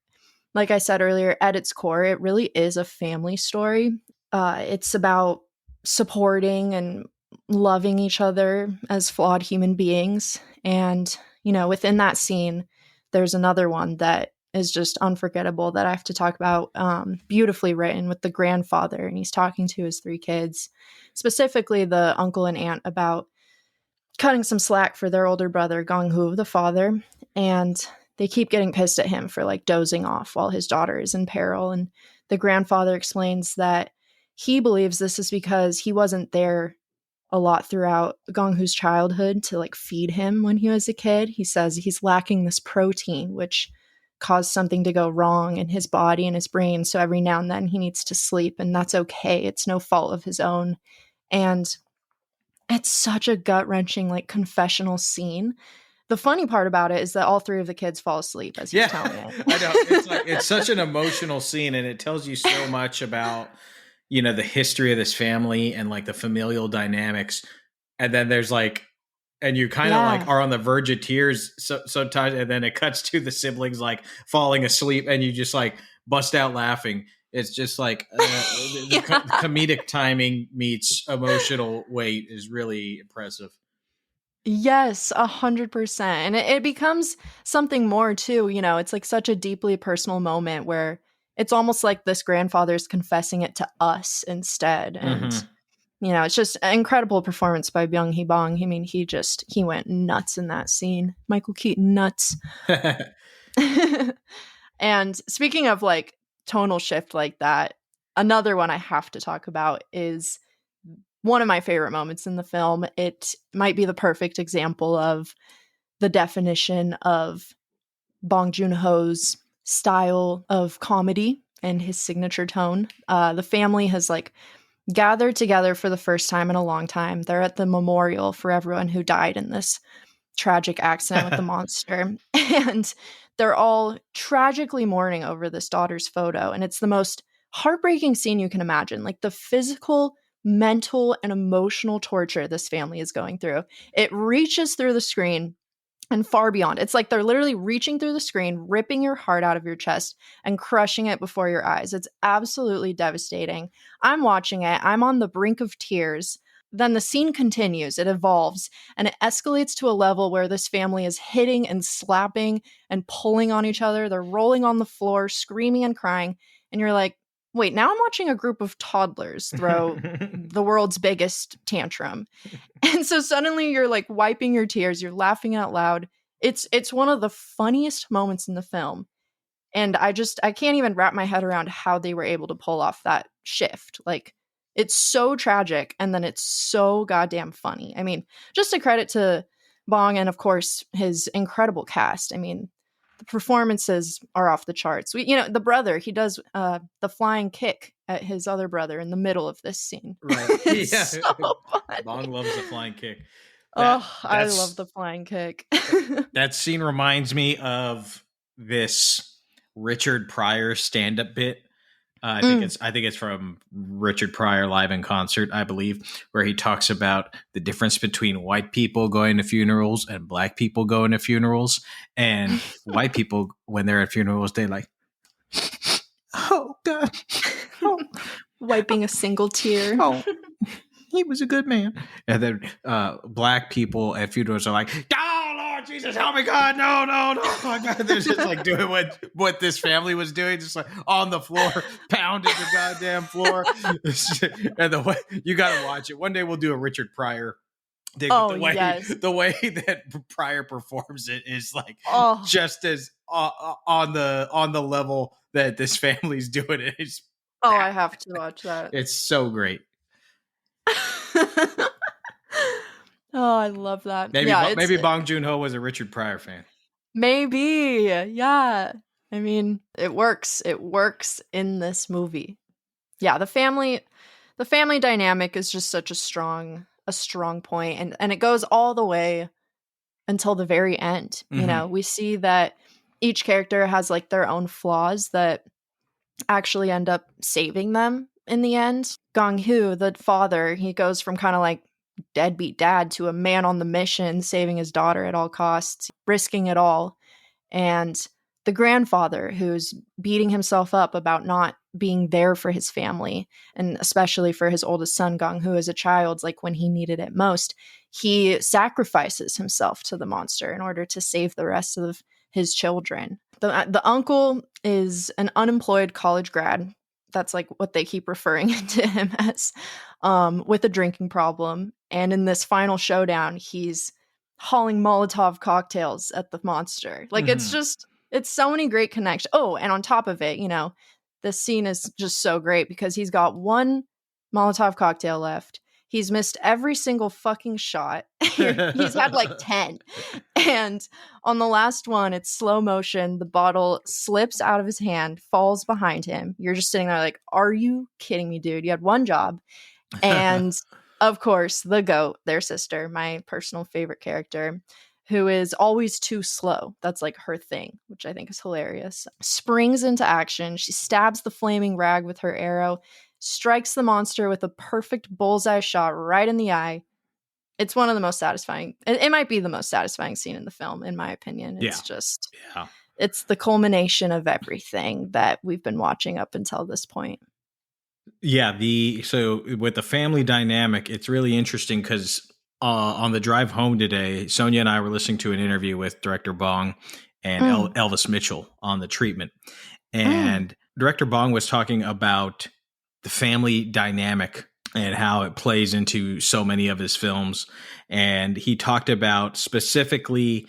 I said earlier, at its core, it really is a family story. It's about supporting and loving each other as flawed human beings. And, within that scene, there's another one that is just unforgettable that I have to talk about. Beautifully written with the grandfather, and he's talking to his 3 kids, specifically the uncle and aunt, about cutting some slack for their older brother, Gong Hu, the father. And they keep getting pissed at him for like dozing off while his daughter is in peril. And the grandfather explains that he believes this is because he wasn't there a lot throughout Gong Hu's childhood to like feed him when he was a kid. He says he's lacking this protein, which caused something to go wrong in his body and his brain. So every now and then he needs to sleep, and that's okay. It's no fault of his own. And it's such a gut-wrenching like confessional scene. The funny part about it is that all 3 of the kids fall asleep as he's telling it. I know. It's such an emotional scene, and it tells you so much about the history of this family and like the familial dynamics. And then there's like, and you kind of like are on the verge of tears sometimes, and then it cuts to the siblings like falling asleep, and you just like bust out laughing. It's just like the comedic timing meets emotional weight is really impressive. Yes, 100%. And it becomes something more too. It's like such a deeply personal moment where it's almost like this grandfather's confessing it to us instead. And it's just an incredible performance by Byung-hee Bong. I mean, he went nuts in that scene. Michael Keaton nuts. And speaking of like tonal shift like that, another one I have to talk about is one of my favorite moments in the film. It might be the perfect example of the definition of Bong Joon Ho's style of comedy and his signature tone. The family has like gathered together for the first time in a long time. They're at the memorial for everyone who died in this tragic accident with the monster. And they're all tragically mourning over this daughter's photo. And it's the most heartbreaking scene you can imagine. Like the physical, mental, and emotional torture this family is going through. It reaches through the screen and far beyond. It's like they're literally reaching through the screen, ripping your heart out of your chest and crushing it before your eyes. It's absolutely devastating. I'm watching it. I'm on the brink of tears. Then the scene continues, it evolves, and it escalates to a level where this family is hitting and slapping and pulling on each other. They're rolling on the floor, screaming and crying. And you're like, wait, now I'm watching a group of toddlers throw the world's biggest tantrum. And so suddenly you're like wiping your tears, you're laughing out loud. It's one of the funniest moments in the film. And I can't even wrap my head around how they were able to pull off that shift. Like, it's so tragic, and then it's so goddamn funny. I mean, just a credit to Bong and, of course, his incredible cast. I mean, the performances are off the charts. The brother, he does the flying kick at his other brother in the middle of this scene. Right. Yeah. So funny. Bong loves the flying kick. I love the flying kick. That scene reminds me of this Richard Pryor stand-up bit. I think it's from Richard Pryor Live in Concert, I believe, where he talks about the difference between white people going to funerals and black people going to funerals. And white people, when they're at funerals, they're like, oh God, wiping a single tear. Oh, he was a good man. And then black people at funerals are like, oh, Lord Jesus, help me, God, no. Oh, my God. They're just like doing what this family was doing, just like on the floor, pounding the goddamn floor. And you got to watch it. One day we'll do a Richard Pryor thing. Yes. The way that Pryor performs it is like just as on the level that this family's doing it. I have to watch that. It's so great. I love that. Maybe Bong Joon Ho was a Richard Pryor fan. Maybe, yeah. I mean, it works. It works in this movie. Yeah, the family dynamic is just such a strong point, and it goes all the way until the very end. Mm-hmm. We see that each character has like their own flaws that actually end up saving them in the end. Gong-hoo, the father, he goes from kind of like deadbeat dad to a man on the mission, saving his daughter at all costs, risking it all. And the grandfather, who's beating himself up about not being there for his family, and especially for his oldest son, Gong-hoo, as a child, like when he needed it most, he sacrifices himself to the monster in order to save the rest of his children. The uncle is an unemployed college grad. That's like what they keep referring to him as, with a drinking problem. And in this final showdown, he's hauling Molotov cocktails at the monster. Like, it's so many great connections. Oh, and on top of it, this scene is just so great because he's got one Molotov cocktail left. He's missed every single fucking shot. He's had like 10. And on the last one, it's slow motion. The bottle slips out of his hand, falls behind him. You're just sitting there like, are you kidding me, dude? You had one job. And of course, the goat, their sister, my personal favorite character, who is always too slow. That's like her thing, which I think is hilarious. Springs into action. She stabs the flaming rag with her arrow, strikes the monster with a perfect bullseye shot right in the eye. It's one of the most satisfying. It might be the most satisfying scene in the film, in my opinion. It's it's the culmination of everything that we've been watching up until this point. Yeah, so with the family dynamic, it's really interesting because on the drive home today, Sonja and I were listening to an interview with director Bong and Elvis Mitchell on The Treatment. And director Bong was talking about the family dynamic and how it plays into so many of his films. And he talked about specifically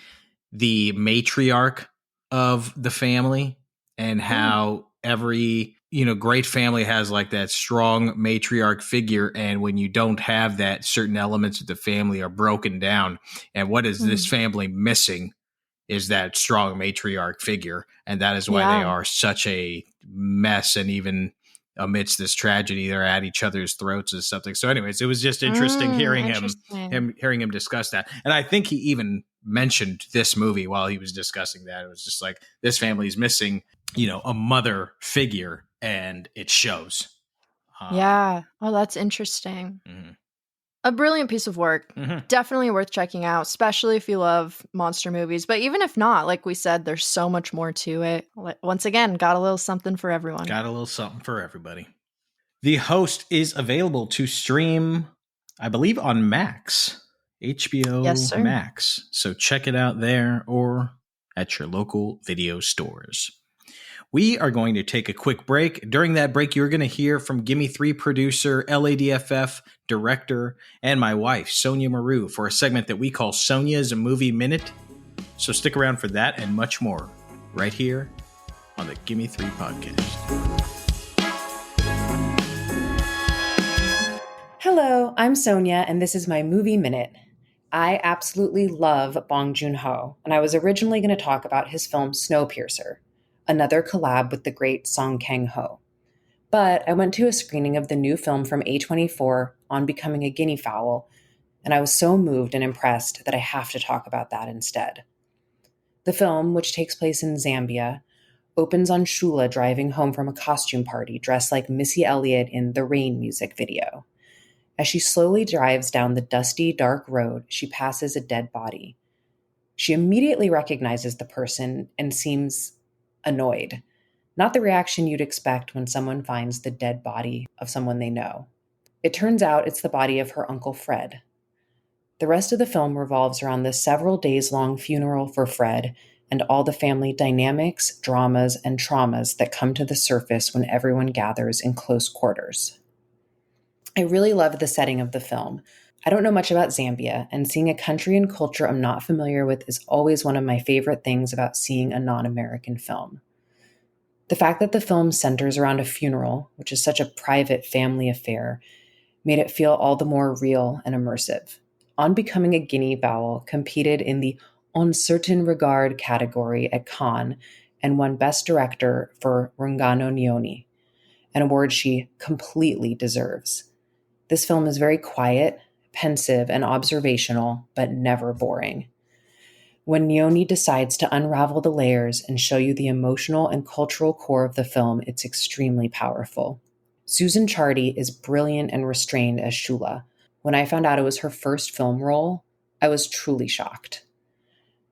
the matriarch of the family and how every, great family has like that strong matriarch figure. And when you don't have that, certain elements of the family are broken down. And what is this family missing is that strong matriarch figure. And that is why they are such a mess. And even amidst this tragedy, they're at each other's throats and something. So anyways, it was just interesting hearing him discuss that. And I think he even mentioned this movie while he was discussing that. It was just like, this family is missing, a mother figure, and it shows. Yeah. Oh, that's interesting. Mm-hmm. A brilliant piece of work. Mm-hmm. Definitely worth checking out, especially if you love monster movies. But even if not, like we said, there's so much more to it. Once again, got a little something for everyone. Got a little something for everybody. The Host is available to stream, I believe, on Max. HBO Max. So check it out there or at your local video stores. We are going to take a quick break. During that break, you're going to hear from Gimme Three producer, LADFF director, and my wife, Sonja Mereu, for a segment that we call Sonja's Movie Minute. So stick around for that and much more right here on the Gimme Three podcast. Hello, I'm Sonja, and this is my Movie Minute. I absolutely love Bong Joon Ho, and I was originally going to talk about his film Snowpiercer, another collab with the great Song Kang-ho. But I went to a screening of the new film from A24 on becoming a guinea fowl, and I was so moved and impressed that I have to talk about that instead. The film, which takes place in Zambia, opens on Shula driving home from a costume party dressed like Missy Elliott in The Rain music video. As she slowly drives down the dusty, dark road, she passes a dead body. She immediately recognizes the person and seems annoyed. Not the reaction you'd expect when someone finds the dead body of someone they know. It turns out it's the body of her Uncle Fred. The rest of the film revolves around the several days-long funeral for Fred and all the family dynamics, dramas, and traumas that come to the surface when everyone gathers in close quarters. I really love the setting of the film. I don't know much about Zambia, and seeing a country and culture I'm not familiar with is always one of my favorite things about seeing a non-American film. The fact that the film centers around a funeral, which is such a private family affair, made it feel all the more real and immersive. On Becoming a Guinea Fowl competed in the On Certain Regard category at Cannes and won Best Director for Rungano Nyoni, an award she completely deserves. This film is very quiet, pensive, and observational, but never boring. When Nyoni decides to unravel the layers and show you the emotional and cultural core of the film, it's extremely powerful. Susan Chardy is brilliant and restrained as Shula. When I found out it was her first film role, I was truly shocked.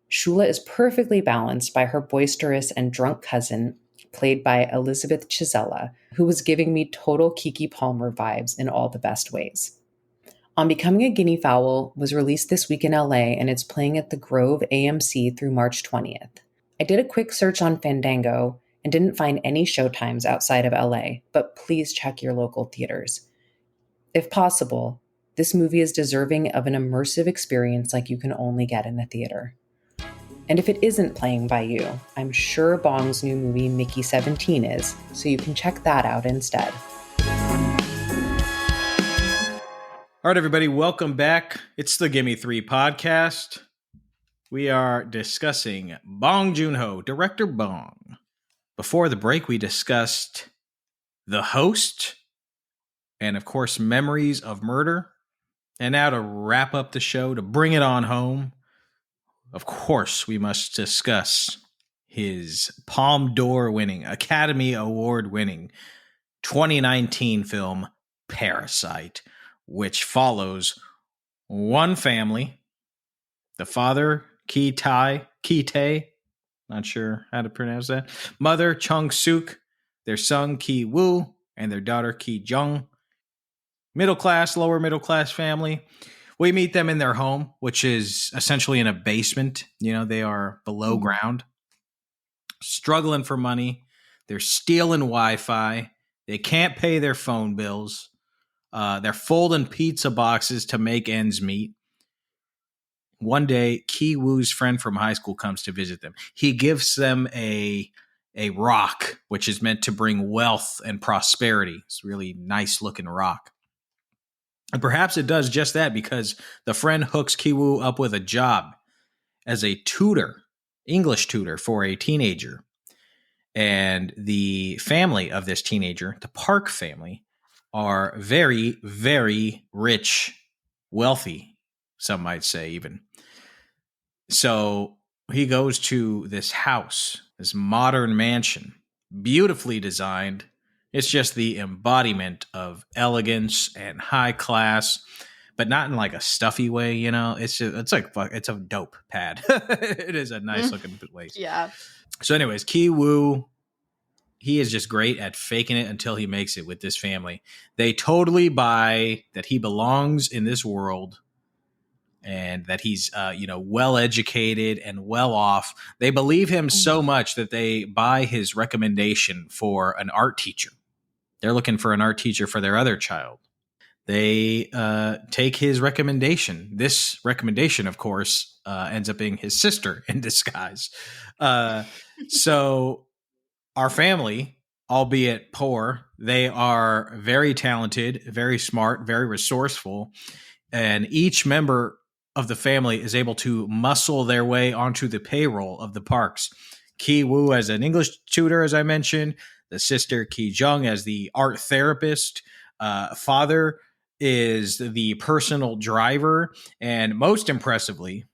Shula is perfectly balanced by her boisterous and drunk cousin, played by Elizabeth Chisella, who was giving me total Keke Palmer vibes in all the best ways. On Becoming a Guinea Fowl was released this week in LA, and it's playing at the Grove AMC through March 20th. I did a quick search on Fandango and didn't find any showtimes outside of LA, but please check your local theaters. If possible, this movie is deserving of an immersive experience like you can only get in a theater. And if it isn't playing by you, I'm sure Bong's new movie Mickey 17 is, so you can check that out instead. All right, everybody, welcome back. It's the Gimme Three podcast. We are discussing Bong Joon Ho, director Bong. Before the break, we discussed The Host and, of course, Memories of Murder. And now to wrap up the show, to bring it on home, of course, we must discuss his Palme d'Or winning, Academy Award winning 2019 film, Parasite, which follows one family, the father, Ki-tae, not sure how to pronounce that, mother, Chung-suk, their son, Ki-woo, and their daughter, Ki-jung. Middle class, lower middle class family. We meet them in their home, which is essentially in a basement. You know, they are below ground, struggling for money. They're stealing Wi-Fi. They can't pay their phone bills. They're folding pizza boxes to make ends meet. One day, Ki Woo's friend from high school comes to visit them. He gives them a rock, which is meant to bring wealth and prosperity. It's a really nice looking rock. And perhaps it does just that because the friend hooks Ki Woo up with a job as a tutor, English tutor for a teenager. And the family of this teenager, the Park family, are very, very rich, wealthy, some might say even. So he goes to this house, this modern mansion, beautifully designed. It's just the embodiment of elegance and high class, but not in like a stuffy way, you know. It's a dope pad. It is a nice looking place. Yeah. So, anyways, Ki Woo, he is just great at faking it until he makes it with this family. They totally buy that he belongs in this world and that he's well educated and well off. They believe him so much that they buy his recommendation for an art teacher. They're looking for an art teacher for their other child. They take his recommendation. This recommendation, of course, ends up being his sister in disguise. So our family, albeit poor, they are very talented, very smart, very resourceful, and each member of the family is able to muscle their way onto the payroll of the parks. Ki Woo as an English tutor, as I mentioned, the sister Ki Jung as the art therapist, father is the personal driver, and most impressively,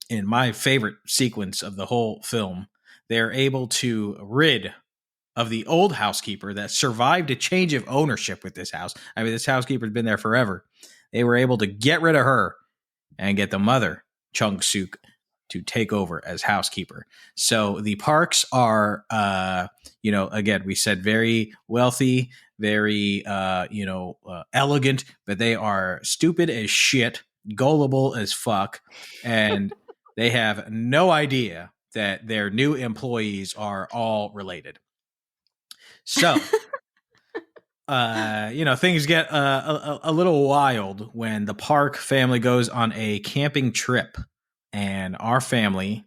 in my favorite sequence of the whole film, they're able to rid of the old housekeeper that survived a change of ownership with this house. I mean, this housekeeper's been there forever. They were able to get rid of her and get the mother, Chung Suk, to take over as housekeeper. So the parks are, again, we said very wealthy, very, elegant, but they are stupid as shit, gullible as fuck, and they have no idea that their new employees are all related. So, things get a little wild when the Park family goes on a camping trip, and our family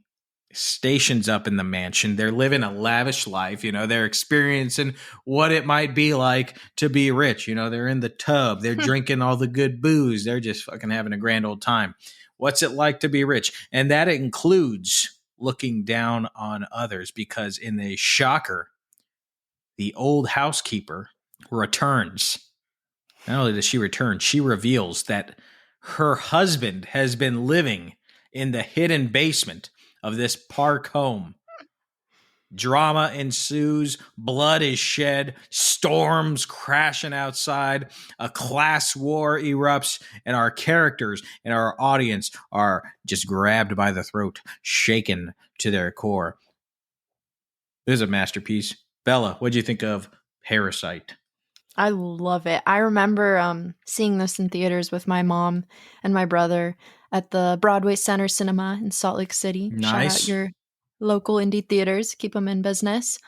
stations up in the mansion. They're living a lavish life. They're experiencing what it might be like to be rich. They're in the tub. They're drinking all the good booze. They're just fucking having a grand old time. What's it like to be rich? And that includes looking down on others, because in a shocker, the old housekeeper returns. Not only does she return, she reveals that her husband has been living in the hidden basement of this park home. Drama ensues, blood is shed, storms crashing outside, a class war erupts, and our characters and our audience are just grabbed by the throat, shaken to their core. This is a masterpiece. Bella, what'd you think of Parasite? I love it. I remember seeing this in theaters with my mom and my brother at the Broadway Center Cinema in Salt Lake City. Nice. Shout out your local indie theaters. Keep them in business.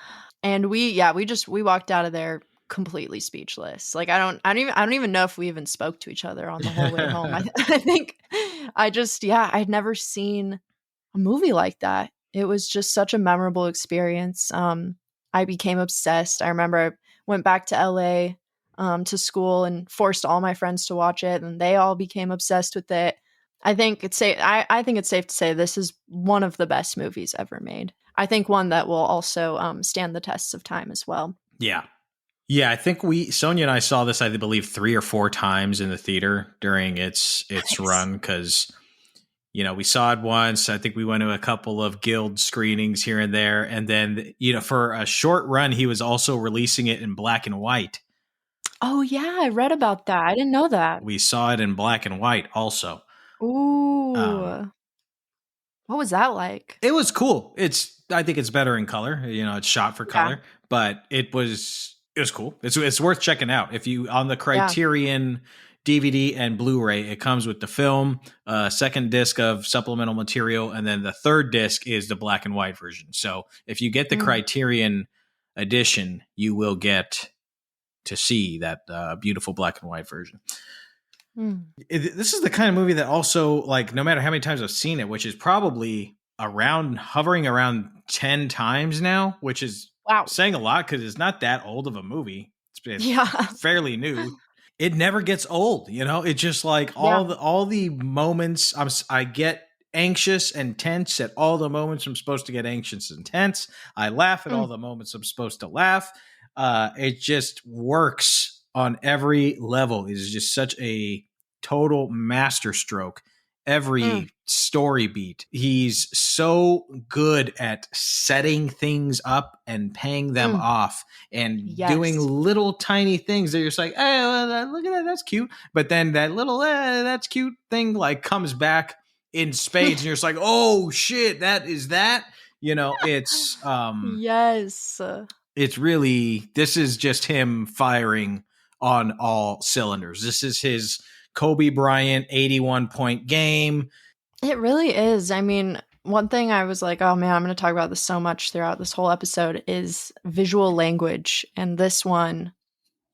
And we walked out of there completely speechless. Like I don't even know if we even spoke to each other on the whole way home. I think I'd never seen a movie like that. It was just such a memorable experience. I became obsessed. I remember I went back to LA to school and forced all my friends to watch it, and they all became obsessed with it. I think it's safe to say this is one of the best movies ever made. I think one that will also stand the tests of time as well. Yeah. I think Sonja and I saw this, I believe, 3 or 4 times in the theater during its run, because we saw it once. I think we went to a couple of guild screenings here and there. And then, for a short run, he was also releasing it in black and white. Oh, yeah. I read about that. I didn't know that. We saw it in black and white also. Ooh. What was that like? It was cool. I think it's better in color. It's shot for color, but it was cool. It's worth checking out. If you, on the Criterion DVD and Blu-ray, it comes with the film, second disc of supplemental material, and then the third disc is the black and white version. So if you get the Criterion edition, you will get to see that beautiful black and white version. Mm. This is the kind of movie that also, like, no matter how many times I've seen it, which is probably hovering around 10 times now, which is Wow. saying a lot because it's not that old of a movie. It's Yeah. fairly new. It never gets old, you know. It's just like Yeah. all the moments I get anxious and tense at all the moments I'm supposed to get anxious and tense. I laugh at all the moments I'm supposed to laugh. It just works on every level. It is just such a total masterstroke. Every story beat. He's so good at setting things up and paying them off and doing little tiny things that you're just like, hey, look at that, that's cute. But then that little that's cute thing like comes back in spades and you're just like, oh shit, that is that. You know, it's yes. It's really, this is just him firing on all cylinders. This is his Kobe Bryant 81-point game. It really is. I mean, one thing I was like, oh man, I'm going to talk about this so much throughout this whole episode is visual language. And this one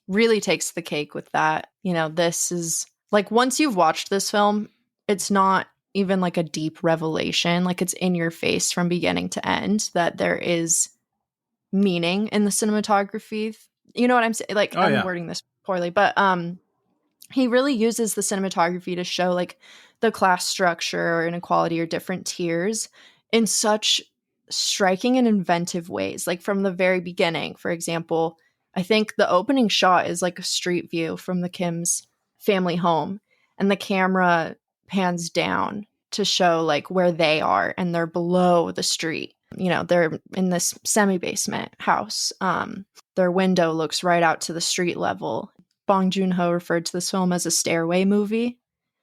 really takes the cake with that. You know, this is like, once you've watched this film, it's not even like a deep revelation. Like, it's in your face from beginning to end that there is meaning in the cinematography. You know what I'm saying? Like, I'm wording this poorly, but he really uses the cinematography to show like the class structure or inequality or different tiers in such striking and inventive ways. Like, from the very beginning, for example, I think the opening shot is like a street view from the Kim's family home, and the camera pans down to show like where they are, and they're below the street. You know, they're in this semi-basement house. Their window looks right out to the street level. Bong Joon Ho referred to this film as a stairway movie.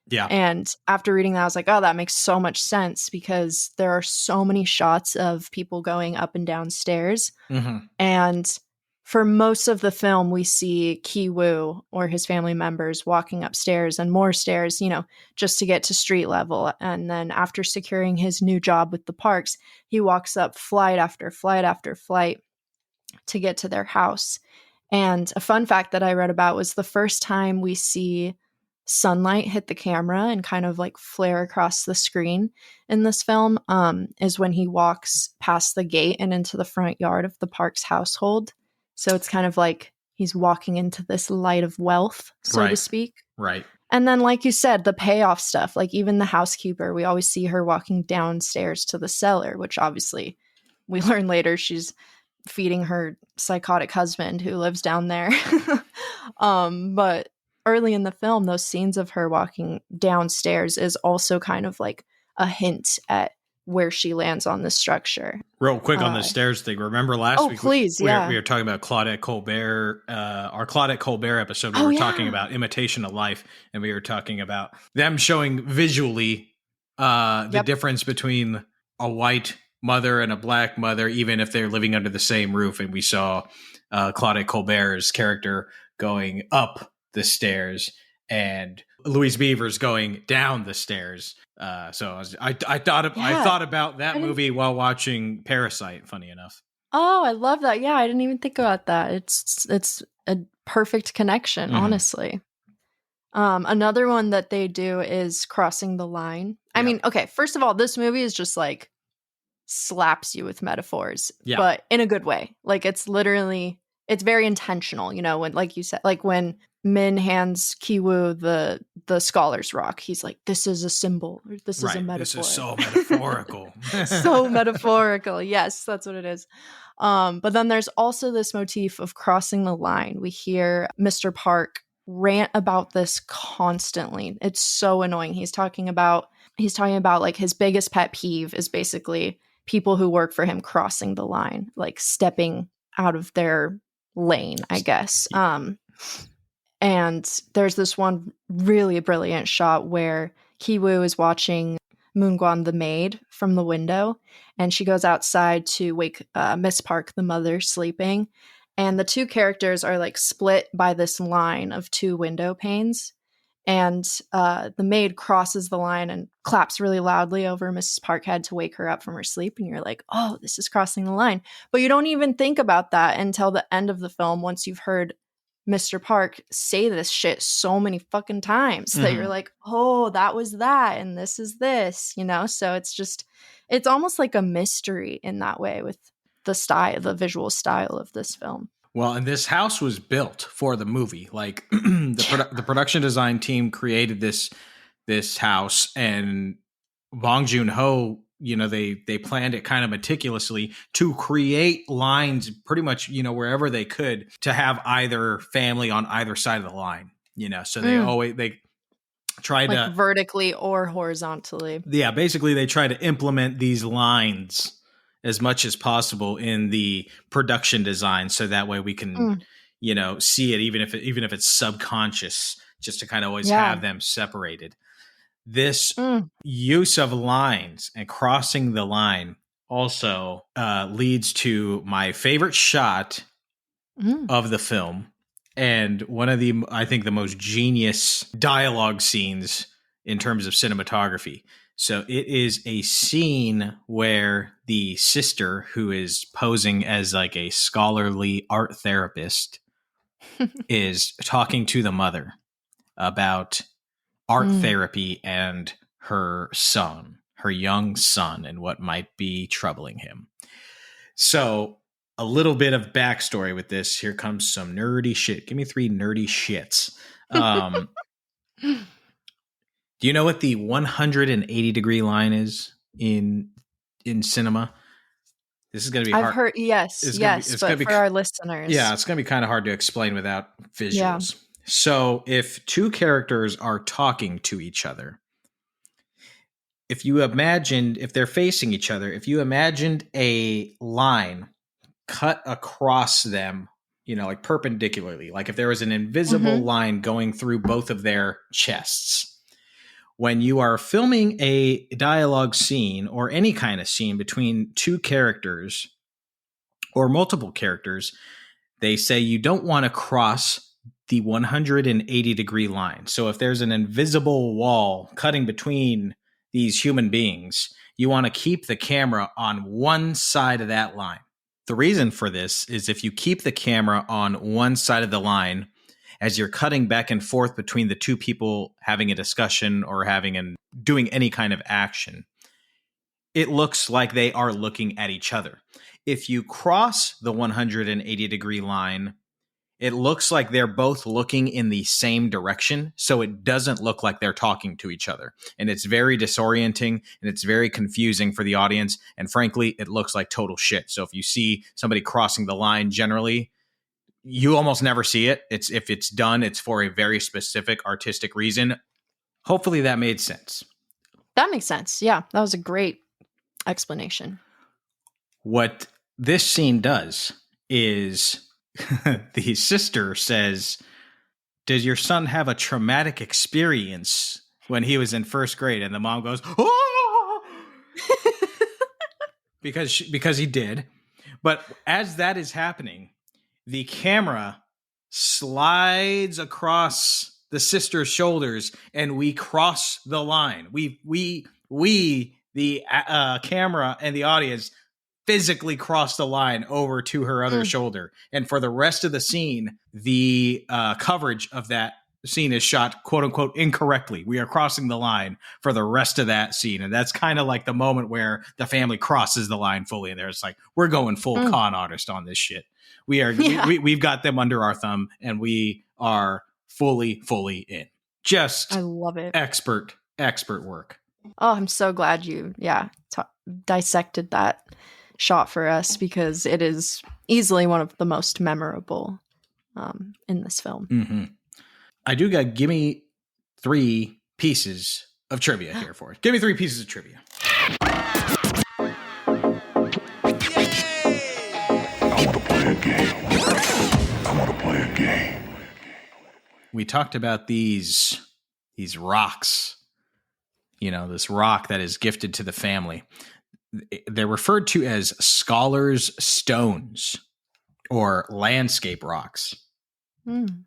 Yeah. And after reading that, I was like, oh, that makes so much sense because there are so many shots of people going up and down stairs. Mm-hmm. And for most of the film, we see Ki-woo or his family members walking upstairs and more stairs, you know, just to get to street level. And then after securing his new job with the parks, he walks up flight after flight after flight to get to their house. And a fun fact that I read about was the first time we see sunlight hit the camera and kind of like flare across the screen in this film is when he walks past the gate and into the front yard of the Parks household. So it's kind of like he's walking into this light of wealth, so to speak. Right. And then, like you said, the payoff stuff, like even the housekeeper, we always see her walking downstairs to the cellar, which obviously we learn later she's feeding her psychotic husband who lives down there. But early in the film, those scenes of her walking downstairs is also kind of like a hint at where she lands on the structure. Real quick on the stairs thing. Remember last week? Please, we were talking about Claudette Colbert, our Claudette Colbert episode. We were talking about Imitation of Life, and we were talking about them showing visually the difference between a white mother and a black mother, even if they're living under the same roof. And we saw Claudette Colbert's character going up the stairs and Louise Beaver's going down the stairs. So I thought about that movie while watching Parasite, funny enough. Oh, I love that. Yeah, I didn't even think about that. It's a perfect connection, honestly. Another one that they do is Crossing the Line. I mean, okay, first of all, this movie is just like slaps you with metaphors, but in a good way. Like, it's very intentional, you know, when, like you said, like when Min hands Ki-woo the Scholar's Rock, he's like, this is a symbol, or this is a metaphor. This is so metaphorical. So metaphorical. Yes, that's what it is. But then there's also this motif of crossing the line. We hear Mr. Park rant about this constantly. It's so annoying. He's talking about like his biggest pet peeve is basically people who work for him crossing the line, like stepping out of their lane, I guess. And there's this one really brilliant shot where Ki-woo is watching Moon-gwan the maid from the window, and she goes outside to wake Miss Park, the mother, sleeping. And the two characters are like split by this line of two window panes. And the maid crosses the line and claps really loudly over Mrs. Parkhead to wake her up from her sleep. And you're like, oh, this is crossing the line. But you don't even think about that until the end of the film, once you've heard Mr. Park say this shit so many fucking times that you're like, oh, that was that, and this is this, you know? So it's almost like a mystery in that way with the visual style of this film. Well, and this house was built for the movie. Like the production design team created this house, and Bong Joon Ho, you know, they planned it kind of meticulously to create lines pretty much, you know, wherever they could to have either family on either side of the line, you know. So they try like to vertically or horizontally. Yeah, basically they try to implement these lines as much as possible in the production design, so that way we can, you know, see it even if it's subconscious, just to kind of always have them separated. This use of lines and crossing the line also leads to my favorite shot of the film, and one of the, I think, the most genius dialogue scenes in terms of cinematography. So it is a scene where the sister, who is posing as like a scholarly art therapist, is talking to the mother about art therapy and her young son, and what might be troubling him. So a little bit of backstory with this. Here comes some nerdy shit. Give me 3 nerdy shits. Do you know what the 180-degree line is in cinema? This is going to be hard. I've heard, yes, but for our listeners. Yeah, it's going to be kind of hard to explain without visuals. Yeah. So if two characters are talking to each other, if they're facing each other, if you imagined a line cut across them, you know, like perpendicularly, like if there was an invisible line going through both of their chests. When you are filming a dialogue scene or any kind of scene between two characters or multiple characters, they say you don't want to cross the 180-degree line. So if there's an invisible wall cutting between these human beings, you want to keep the camera on one side of that line. The reason for this is if you keep the camera on one side of the line, as you're cutting back and forth between the two people having a discussion or doing any kind of action, it looks like they are looking at each other. If you cross the 180-degree line, it looks like they're both looking in the same direction, so it doesn't look like they're talking to each other. And it's very disorienting, and it's very confusing for the audience, and frankly, it looks like total shit. So if you see somebody crossing the line generally, you almost never see it. If it's done, it's for a very specific artistic reason. Hopefully that made sense. That makes sense. Yeah, that was a great explanation. What this scene does is the sister says, "Does your son have a traumatic experience when he was in first grade?" And the mom goes, "Oh!" because he did. But as that is happening, the camera slides across the sister's shoulders, and we cross the line. We the camera and the audience physically cross the line over to her other shoulder. And for the rest of the scene, the coverage of that scene is shot, quote unquote, incorrectly. We are crossing the line for the rest of that scene. And that's kind of like the moment where the family crosses the line fully. And they're just like, we're going full con artist on this shit. We are, we've got them under our thumb, and we are fully in. Just, I love it. Expert work. Oh, I'm so glad you, dissected that shot for us, because it is easily one of the most memorable in this film. Mm-hmm. I do got Gimme 3 pieces of trivia here for it. Give me 3 pieces of trivia. I want to play a game. We talked about these rocks. You know, this rock that is gifted to the family. They're referred to as scholars' stones or landscape rocks in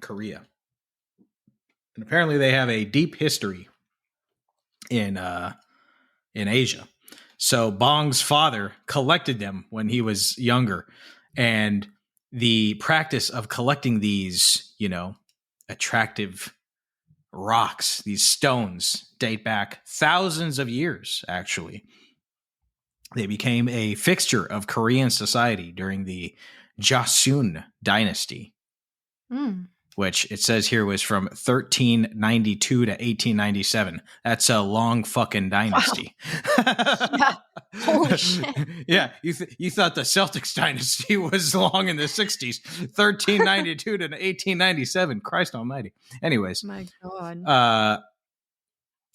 Korea. And apparently they have a deep history in Asia. So Bong's father collected them when he was younger, and the practice of collecting these, attractive rocks, these stones, date back thousands of years, actually. They became a fixture of Korean society during the Joseon dynasty, which it says here was from 1392 to 1897. That's a long fucking dynasty. Wow. Yeah. Holy shit. Yeah, you thought the Celtics dynasty was long in the 60s. 1392 to 1897. Christ almighty. Anyways. My God.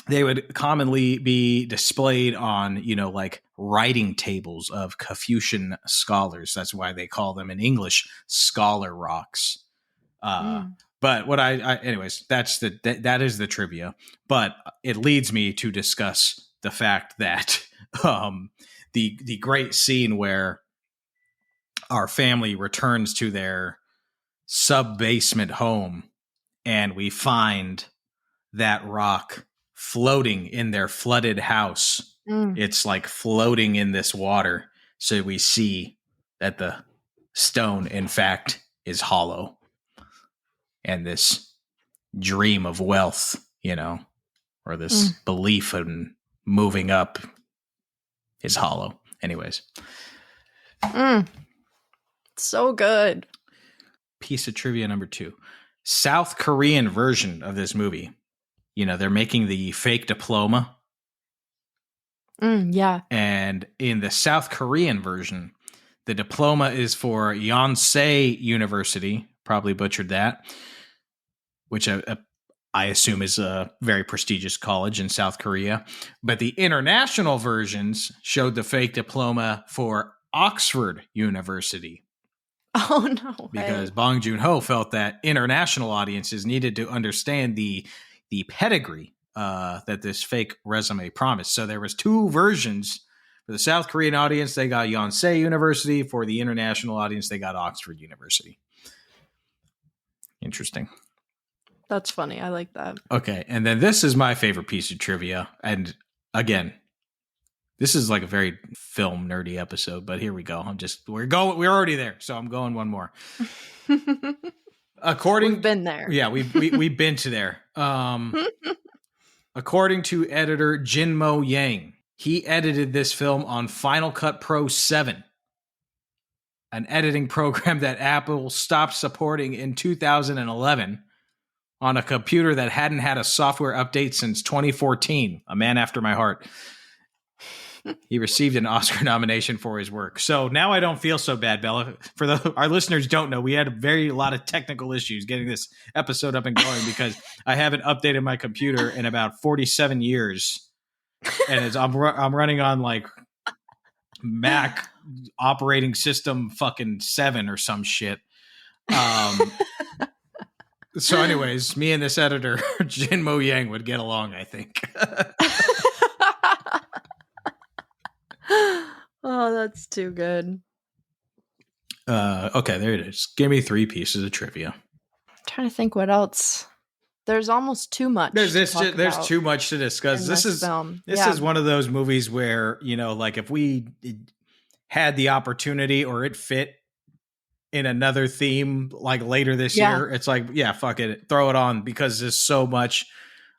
They would commonly be displayed on, like writing tables of Confucian scholars. That's why they call them in English scholar rocks. But what anyways, that is the trivia. But it leads me to discuss the fact that the great scene where our family returns to their sub-basement home and we find that rock floating in their flooded house. It's like floating in this water. So we see that the stone, in fact, is hollow. And this dream of wealth, or this belief in moving up is hollow. Anyways. So good. Piece of trivia number 2. South Korean version of this movie. They're making the fake diploma. Yeah. And in the South Korean version, the diploma is for Yonsei University. Probably butchered that. Which I assume is a very prestigious college in South Korea. But the international versions showed the fake diploma for Oxford University. Oh, no way. Because Bong Joon Ho felt that international audiences needed to understand the pedigree that this fake resume promised. So there was 2 versions. For the South Korean audience, they got Yonsei University. For the international audience, they got Oxford University. Interesting. That's funny. I like that. Okay, and then this is my favorite piece of trivia. And again, this is like a very film nerdy episode, but here we go. We're already there, so I'm going one more. We've been there. Yeah, we've been to there. According to editor Jinmo Yang, he edited this film on Final Cut Pro 7, an editing program that Apple stopped supporting in 2011 on a computer that hadn't had a software update since 2014. A man after my heart. He received an Oscar nomination for his work. So now I don't feel so bad, Bella. For our listeners don't know, we had a lot of technical issues getting this episode up and going because I haven't updated my computer in about 47 years. And I'm running on like Mac operating system fucking 7 or some shit. So anyways, me and this editor, Jinmo Yang, would get along, I think. Oh, that's too good. Okay, there it is. Give me 3 pieces of trivia. I'm trying to think what else. There's almost too much. There's too much to discuss. This is one of those movies where, like if we had the opportunity or it fit in another theme like later this year, it's like, yeah, fuck it, throw it on because there's so much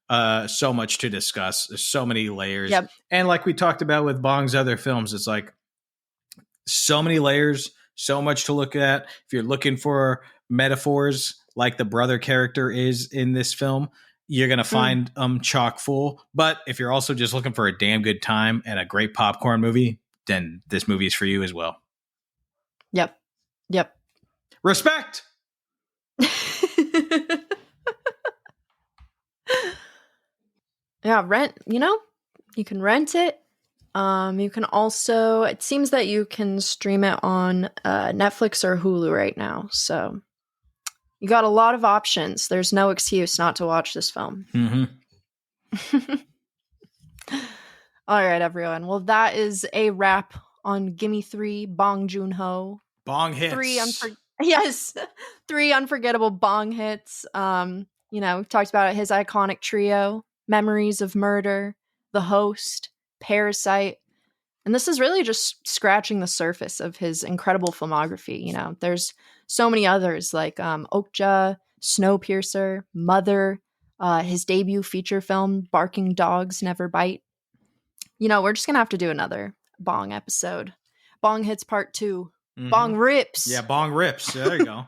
to discuss. There's so many layers. Yep. And like we talked about with Bong's other films, it's like so many layers, so much to look at. If you're looking for metaphors like the brother character is in this film, you're going to find chock full. But if you're also just looking for a damn good time and a great popcorn movie, then this movie is for you as well. Yep. Respect. Yeah, rent, you can rent it. You can also, it seems that you can stream it on Netflix or Hulu right now. So you got a lot of options. There's no excuse not to watch this film. Mm-hmm. All right, everyone. Well, that is a wrap on Gimme Three, Bong Joon Ho. Bong hits. 3 unforgettable Bong hits. We've talked about his iconic trio, Memories of Murder, The Host, Parasite. And this is really just scratching the surface of his incredible filmography. There's so many others like Okja, Snowpiercer, Mother, his debut feature film, Barking Dogs Never Bite. We're just going to have to do another Bong episode. Bong Hits Part 2. Mm-hmm. Bong Rips. Yeah, Bong Rips. There you go.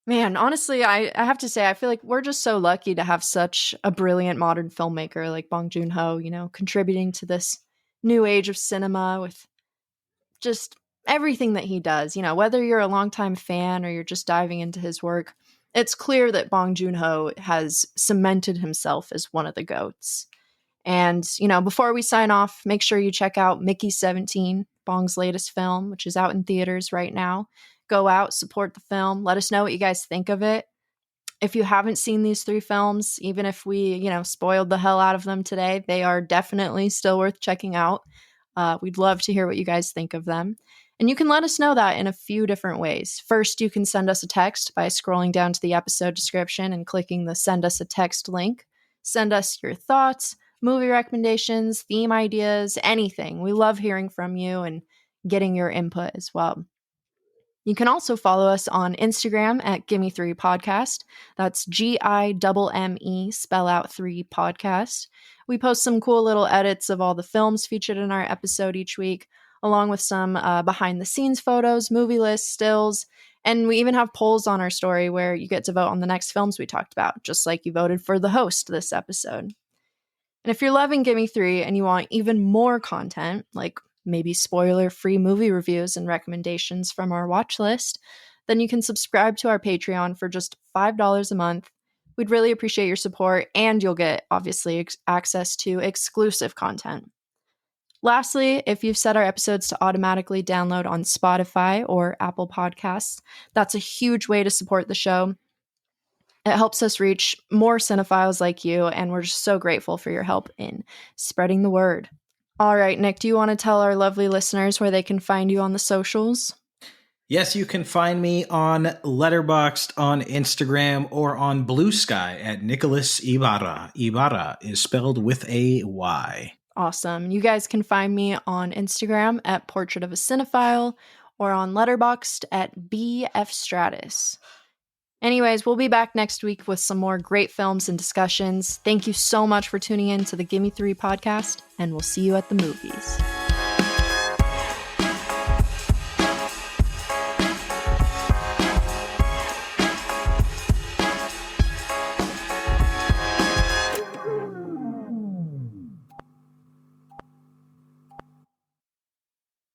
Man, honestly, I have to say, I feel like we're just so lucky to have such a brilliant modern filmmaker like Bong Joon Ho, contributing to this new age of cinema with just everything that he does. Whether you're a longtime fan or you're just diving into his work, it's clear that Bong Joon Ho has cemented himself as one of the GOATs. And, before we sign off, make sure you check out Mickey 17, Bong's latest film, which is out in theaters right now. Go out, support the film. Let us know what you guys think of it. If you haven't seen these 3 films, even if we, spoiled the hell out of them today, they are definitely still worth checking out. We'd love to hear what you guys think of them. And you can let us know that in a few different ways. First, you can send us a text by scrolling down to the episode description and clicking the Send Us a Text link. Send us your thoughts, movie recommendations, theme ideas, anything. We love hearing from you and getting your input as well. You can also follow us on Instagram at Gimme Three Podcast. That's GIMME, spell out 3 podcast. We post some cool little edits of all the films featured in our episode each week, along with some behind the scenes photos, movie lists, stills, and we even have polls on our story where you get to vote on the next films we talked about, just like you voted for the host this episode. And if you're loving Gimme Three and you want even more content, like maybe spoiler-free movie reviews and recommendations from our watch list, then you can subscribe to our Patreon for just $5 a month. We'd really appreciate your support, and you'll get, obviously, access to exclusive content. Lastly, if you've set our episodes to automatically download on Spotify or Apple Podcasts, that's a huge way to support the show. It helps us reach more cinephiles like you, and we're just so grateful for your help in spreading the word. All right, Nick, do you want to tell our lovely listeners where they can find you on the socials? Yes, you can find me on Letterboxd, on Instagram, or on Blue Sky at Nicholas Ybarra. Ybarra is spelled with a Y. Awesome. You guys can find me on Instagram at Portrait of a Cinephile or on Letterboxd at B Efstratis. Anyways, we'll be back next week with some more great films and discussions. Thank you so much for tuning in to the Gimme Three podcast, and we'll see you at the movies.